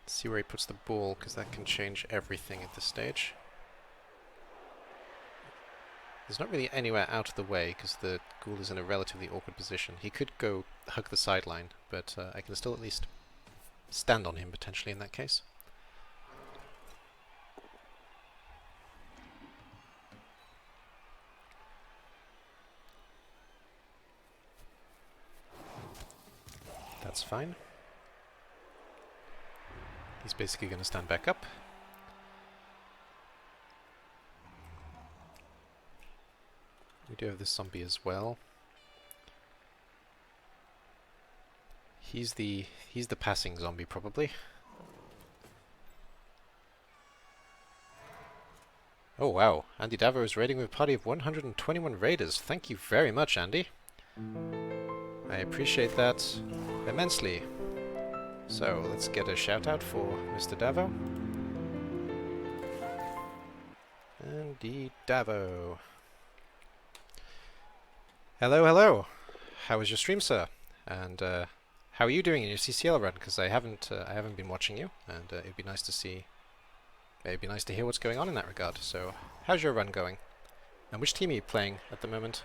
Let's see where he puts the ball, because that can change everything at this stage. There's not really anywhere out of the way, because the ghoul is in a relatively awkward position. He could go hug the sideline, but I can still at least stand on him, potentially, in that case. That's fine. He's basically going to stand back up. We do have this zombie as well. He's the passing zombie probably. Oh wow, Andy Davo is raiding with a party of 121 raiders. Thank you very much, Andy. I appreciate that immensely. So let's get a shout out for Mr. Davo. Andy Davo. Hello, hello. How was your stream, sir? And how are you doing in your CCL run? Because I haven't been watching you, and it'd be nice to see. It'd be nice to hear what's going on in that regard. So, how's your run going? And which team are you playing at the moment?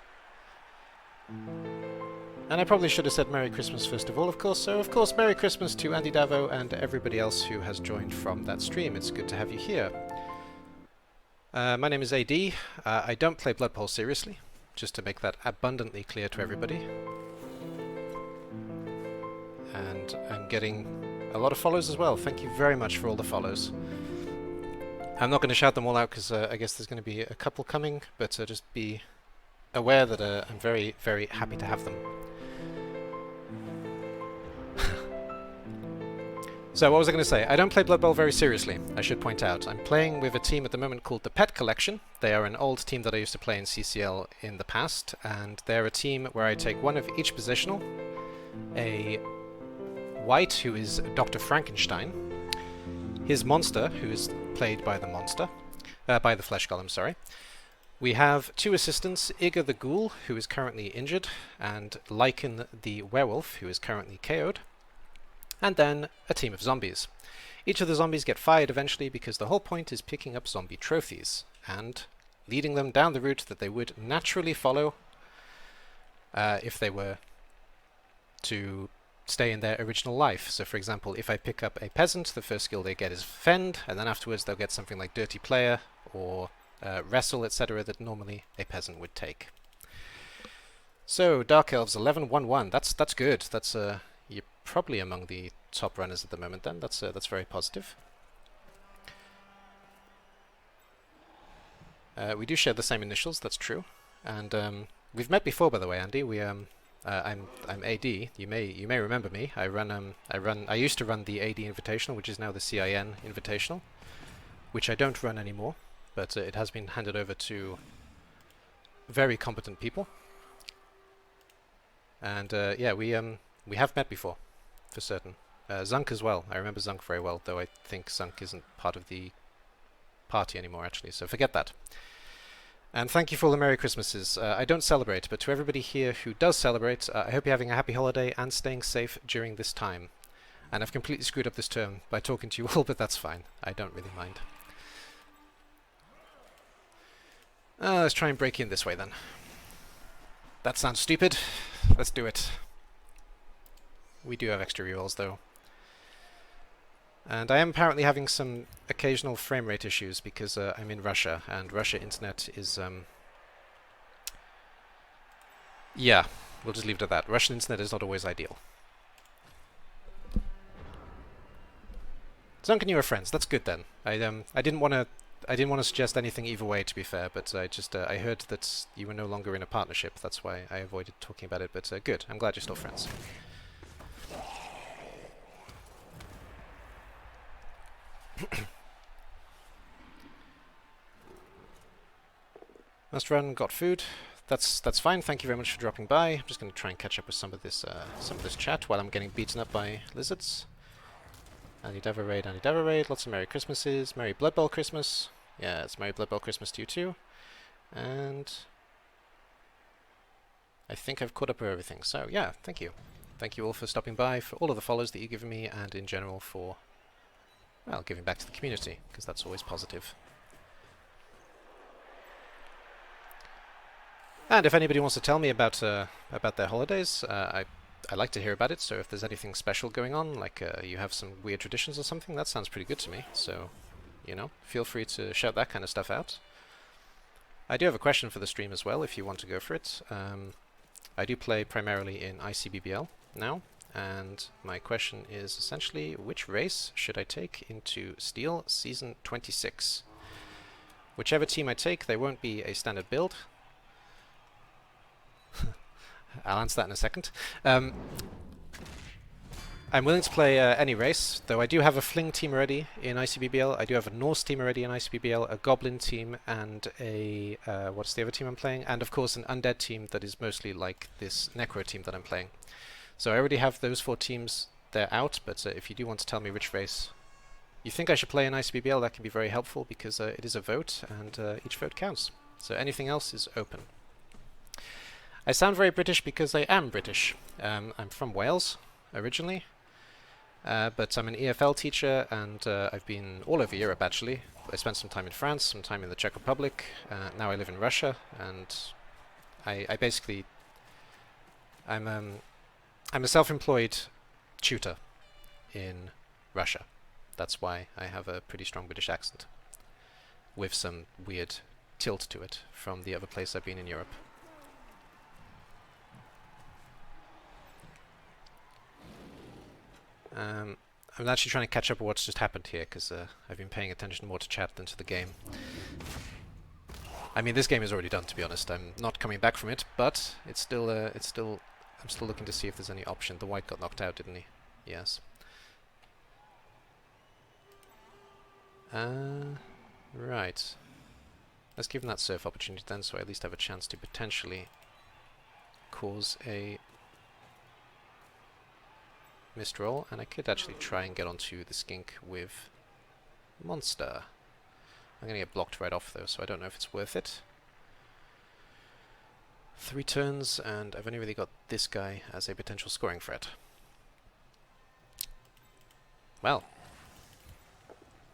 And I probably should have said Merry Christmas first of all, of course. So, of course, Merry Christmas to Andy Davo and everybody else who has joined from that stream. It's good to have you here. My name is AD. I don't play Blood Bowl seriously, just to make that abundantly clear to everybody. And I'm getting a lot of follows as well. Thank you very much for all the follows. I'm not going to shout them all out because I guess there's going to be a couple coming, but just be aware that I'm very, very happy to have them. So what was I going to say? I don't play Blood Bowl very seriously, I should point out. I'm playing with a team at the moment called the Pet Collection. They are an old team that I used to play in CCL in the past, and they're a team where I take one of each positional. A White, who is Dr. Frankenstein. His monster, who is played by the monster. By the Flesh Golem, sorry. We have two assistants, Igor the Ghoul, who is currently injured, and Lycan the Werewolf, who is currently KO'd. And then a team of zombies. Each of the zombies get fired eventually because the whole point is picking up zombie trophies and leading them down the route that they would naturally follow if they were to stay in their original life. So for example, if I pick up a peasant, the first skill they get is Fend, and then afterwards they'll get something like Dirty Player or Wrestle, etc. that normally a peasant would take. So Dark Elves 11-1-1. That's good. That's you're probably among the top runners at the moment then. That's very positive. We do share the same initials, that's true. And we've met before, by the way, Andy. We I'm AD. You may remember me. I used to run the AD Invitational, which is now the CIN Invitational, which I don't run anymore, but it has been handed over to very competent people. And yeah, we have met before, for certain. Zunk as well. I remember Zunk very well, though I think Zunk isn't part of the party anymore, actually, so forget that. And thank you for all the Merry Christmases. I don't celebrate, but to everybody here who does celebrate, I hope you're having a happy holiday and staying safe during this time. And I've completely screwed up this term by talking to you all, but that's fine. I don't really mind. Let's try and break in this way then. That sounds stupid. Let's do it. We do have extra rerolls though. And I am apparently having some occasional frame rate issues because I'm in Russia, and Russia internet is Yeah, we'll just leave it at that. Russian internet is not always ideal. Zunkin, you are friends. That's good then. I didn't want to suggest anything either way, to be fair, but I heard that you were no longer in a partnership. That's why I avoided talking about it. But good. I'm glad you're still friends. Must run. Got food. That's fine. Thank you very much for dropping by. I'm just going to try and catch up with some of this chat while I'm getting beaten up by lizards. Anti-Devo raid, anti-Devo raid. Lots of Merry Christmases. Merry Blood Bowl Christmas. Yeah, it's Merry Blood Bowl Christmas to you too. And I think I've caught up with everything. So yeah, thank you. Thank you all for stopping by, for all of the follows that you've given me, and in general for, well, giving back to the community, because that's always positive. And if anybody wants to tell me about their holidays, I like to hear about it. So if there's anything special going on, like you have some weird traditions or something, that sounds pretty good to me. So, you know, feel free to shout that kind of stuff out. I do have a question for the stream as well, if you want to go for it. I do play primarily in ICBBL now, and my question is essentially, which race should I take into Steel Season 26? Whichever team I take, there won't be a standard build. I'll answer that in a second. I'm willing to play any race, though I do have a Fling team already in ICBBL. I do have a Norse team already in ICBBL, a Goblin team, and a what's the other team I'm playing? And of course an Undead team that is mostly like this Necro team that I'm playing. So I already have those 4 teams. They're out, but if you do want to tell me which race you think I should play in ICBBL, that can be very helpful, because it is a vote, and each vote counts. So anything else is open. I sound very British because I am British. I'm from Wales, originally, but I'm an EFL teacher, and I've been all over Europe, actually. I spent some time in France, some time in the Czech Republic, now I live in Russia, and I basically... I'm a self-employed tutor in Russia. That's why I have a pretty strong British accent, with some weird tilt to it from the other place I've been in Europe. I'm actually trying to catch up with what's just happened here, because I've been paying attention more to chat than to the game. I mean, this game is already done, to be honest. I'm not coming back from it, but I'm still looking to see if there's any option. The white got knocked out, didn't he? Yes. Right. Let's give him that surf opportunity then, so I at least have a chance to potentially cause a missed roll, and I could actually try and get onto the skink with monster. I'm gonna get blocked right off though, so I don't know if it's worth it. 3 turns, and I've only really got this guy as a potential scoring threat. Well,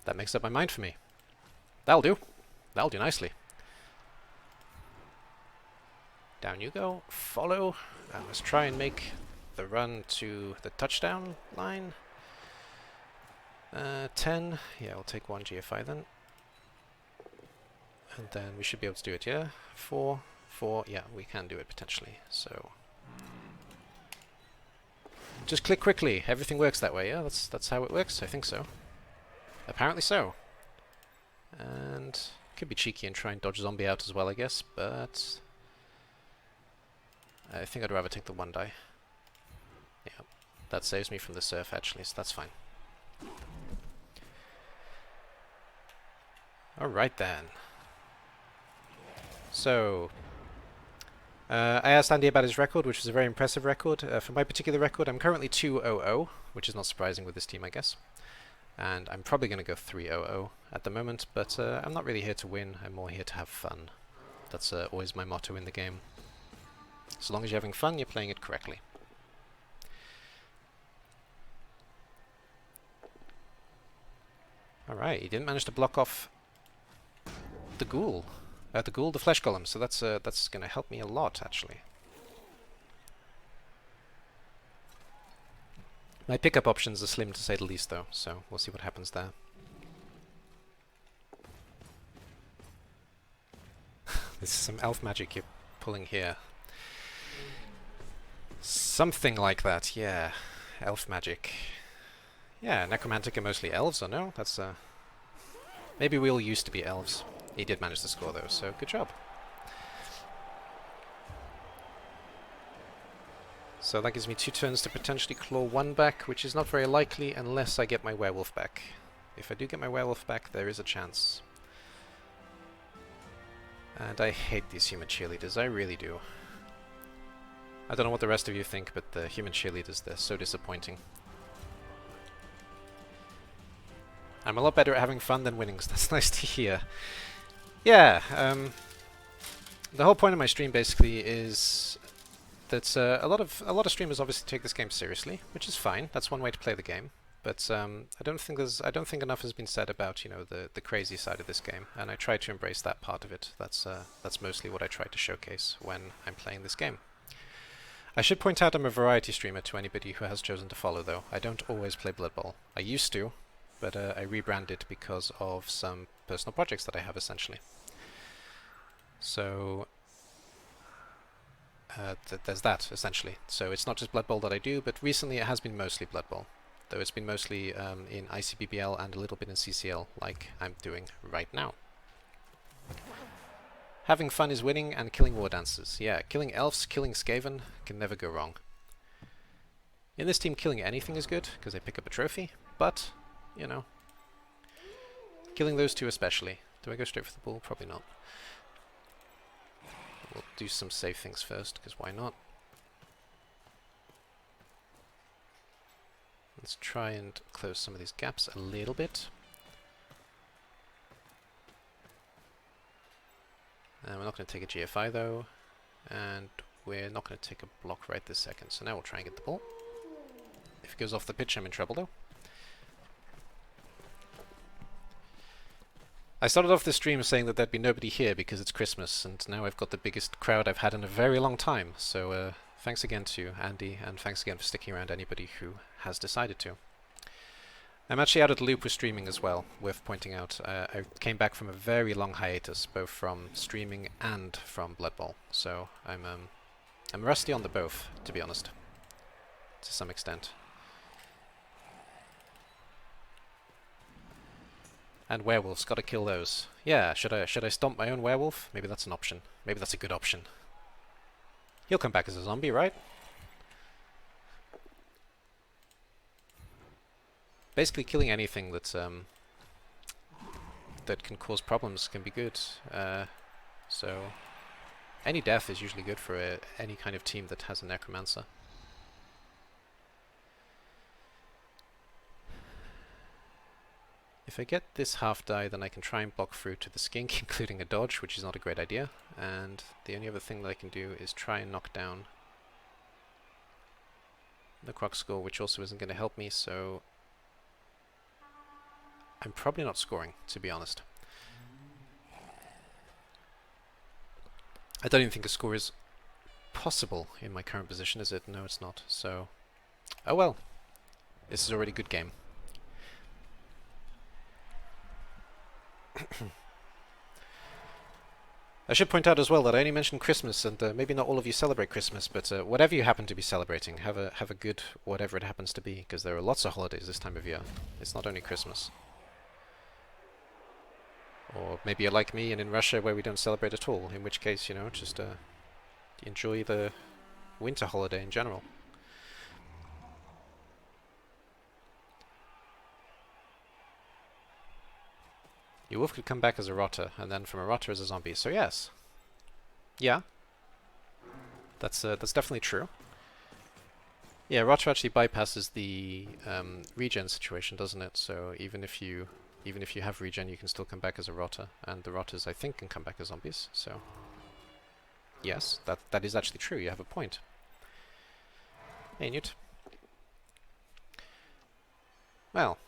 that makes up my mind for me. That'll do. That'll do nicely. Down you go. Follow. And let's try and make the run to the touchdown line. 10. Yeah, we'll take 1 GFI then. And then we should be able to do it, yeah? 4. 4. Yeah, we can do it potentially. So just click quickly. Everything works that way, yeah? That's how it works? I think so. Apparently so. And could be cheeky and try and dodge zombie out as well, I guess, but I think I'd rather take the 1 die. Yeah, that saves me from the surf actually, so that's fine. Alright then. So, I asked Andy about his record, which was a very impressive record. For my particular record, I'm currently 2-0-0, which is not surprising with this team, I guess. And I'm probably going to go 3-0-0 at the moment, but I'm not really here to win, I'm more here to have fun. That's always my motto in the game. As long as you're having fun, you're playing it correctly. Alright, he didn't manage to block off the ghoul. The flesh golem, so that's going to help me a lot, actually. My pickup options are slim, to say the least, though, so we'll see what happens there. This is some elf magic you're pulling here. Something like that, yeah. Elf magic. Yeah, necromantic are mostly elves, or no? That's, maybe we all used to be elves. He did manage to score, though, so good job. So that gives me 2 turns to potentially claw 1 back, which is not very likely unless I get my werewolf back. If I do get my werewolf back, there is a chance. And I hate these human cheerleaders, I really do. I don't know what the rest of you think, but the human cheerleaders, they're so disappointing. I'm a lot better at having fun than winning, so that's nice to hear. Yeah, the whole point of my stream basically is that a lot of streamers obviously take this game seriously, which is fine. That's one way to play the game. But I don't think enough has been said about, you know, the crazy side of this game, and I try to embrace that part of it. That's mostly what I try to showcase when I'm playing this game. I should point out I'm a variety streamer to anybody who has chosen to follow, though. I don't always play Blood Bowl. I used to, but I rebranded because of some personal projects that I have, essentially. So there's that, essentially. So it's not just Blood Bowl that I do, but recently it has been mostly Blood Bowl. Though it's been mostly in ICBBL and a little bit in CCL, like I'm doing right now. Having fun is winning, and killing war dancers. Yeah, killing elves, killing Skaven can never go wrong. In this team, killing anything is good, because they pick up a trophy, but, you know, killing those two especially. Do I go straight for the ball? Probably not. We'll do some safe things first, because why not? Let's try and close some of these gaps a little bit. And we're not going to take a GFI though, and we're not going to take a block right this second, so now we'll try and get the ball. If it goes off the pitch, I'm in trouble though. I started off this stream saying that there'd be nobody here because it's Christmas, and now I've got the biggest crowd I've had in a very long time, so thanks again to Andy, and thanks again for sticking around, anybody who has decided to. I'm actually out of the loop with streaming as well, worth pointing out. I came back from a very long hiatus, both from streaming and from Blood Bowl, so I'm rusty on the both, to be honest, to some extent. And werewolves, gotta kill those. Yeah, should I stomp my own werewolf? Maybe that's an option. Maybe that's a good option. He'll come back as a zombie, right? Basically, killing anything that's that can cause problems can be good. So any death is usually good for any kind of team that has a necromancer. If I get this half die, then I can try and block through to the skink, including a dodge, which is not a great idea. And the only other thing that I can do is try and knock down the croc score, which also isn't going to help me, so I'm probably not scoring, to be honest. I don't even think a score is possible in my current position, is it? No, it's not. So, oh well. This is already a good game. I should point out as well that I only mentioned Christmas, and maybe not all of you celebrate Christmas, but whatever you happen to be celebrating, have a good whatever it happens to be, because there are lots of holidays this time of year. It's not only Christmas. Or maybe you're like me and in Russia where we don't celebrate at all, in which case, you know, just enjoy the winter holiday in general. Your wolf could come back as a rotter, and then from a rotter as a zombie, so yes. Yeah. That's definitely true. Yeah, rotter actually bypasses the regen situation, doesn't it? So even if you have regen, you can still come back as a rotter, and the rotters, I think, can come back as zombies, so yes, that is actually true, you have a point. Hey, Newt. Well,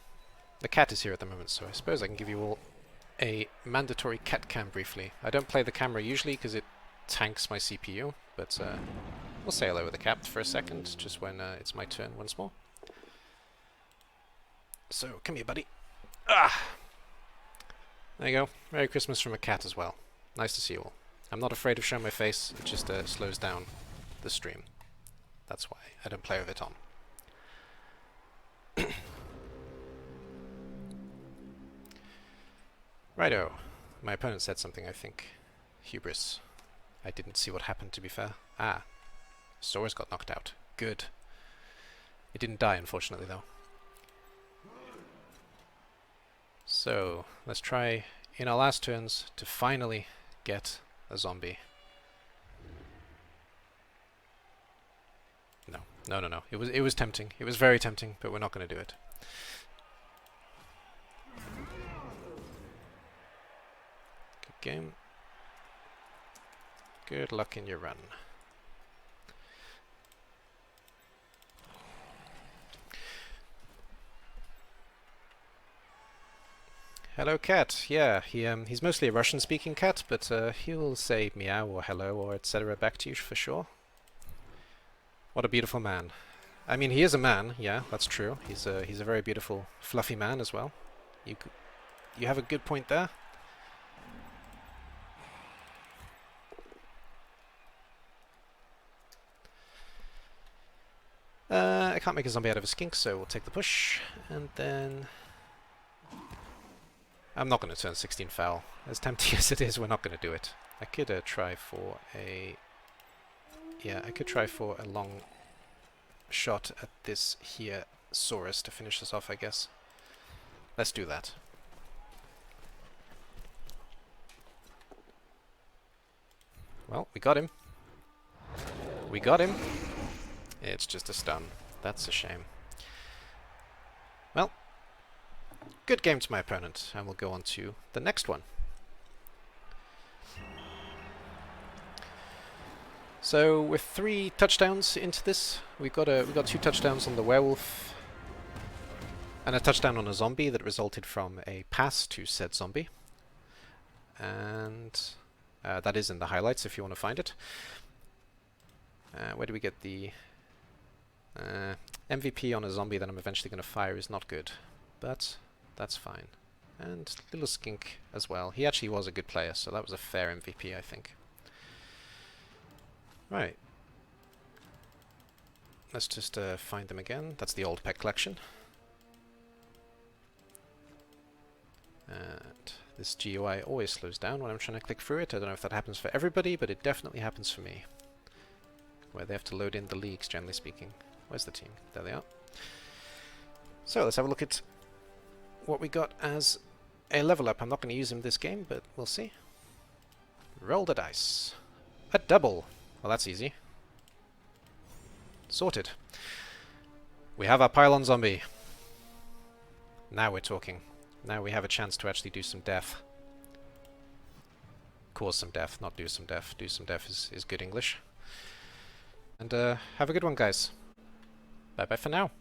the cat is here at the moment, so I suppose I can give you all a mandatory cat cam briefly. I don't play the camera usually because it tanks my CPU, but we'll say hello with the cat for a second, just when it's my turn once more. So, come here, buddy. Ah! There you go. Merry Christmas from a cat as well. Nice to see you all. I'm not afraid of showing my face, it just slows down the stream. That's why I don't play with it on. Righto. My opponent said something, I think. Hubris. I didn't see what happened, to be fair. Ah. Saurus got knocked out. Good. It didn't die, unfortunately, though. So, let's try, in our last turns, to finally get a zombie. No. No, no, no. It was tempting. It was very tempting, but we're not going to do it. Good game. Good luck in your run. Hello, cat. Yeah, he's mostly a Russian-speaking cat, but he'll say meow or hello or etc. back to you for sure. What a beautiful man. I mean, he is a man. Yeah, that's true. He's a very beautiful, fluffy man as well. You have a good point there. I can't make a zombie out of a skink, so we'll take the push, and then I'm not going to turn 16 foul. As tempting as it is, we're not going to do it. I could try for a... Yeah, I could try for a long shot at this here Saurus to finish this off, I guess. Let's do that. Well, we got him. We got him. It's just a stun. That's a shame. Well, good game to my opponent, and we'll go on to the next one. So with 3 touchdowns into this, we got 2 touchdowns on the werewolf and a touchdown on a zombie that resulted from a pass to said zombie. And that is in the highlights if you want to find it. Where do we get the MVP on a zombie that I'm eventually going to fire is not good, but that's fine. And Little Skink as well. He actually was a good player, so that was a fair MVP, I think. Right. Let's just find them again. That's the old pet collection. And this GUI always slows down when I'm trying to click through it. I don't know if that happens for everybody, but it definitely happens for me. Where they have to load in the leagues, generally speaking. Where's the team? There they are. So let's have a look at what we got as a level up. I'm not going to use him this game, but we'll see. Roll the dice. A double. Well, that's easy. Sorted. We have our pylon zombie. Now we're talking. Now we have a chance to actually do some death. Cause some death, not do some death. Do some death is good English. And have a good one, guys. Bye-bye for now.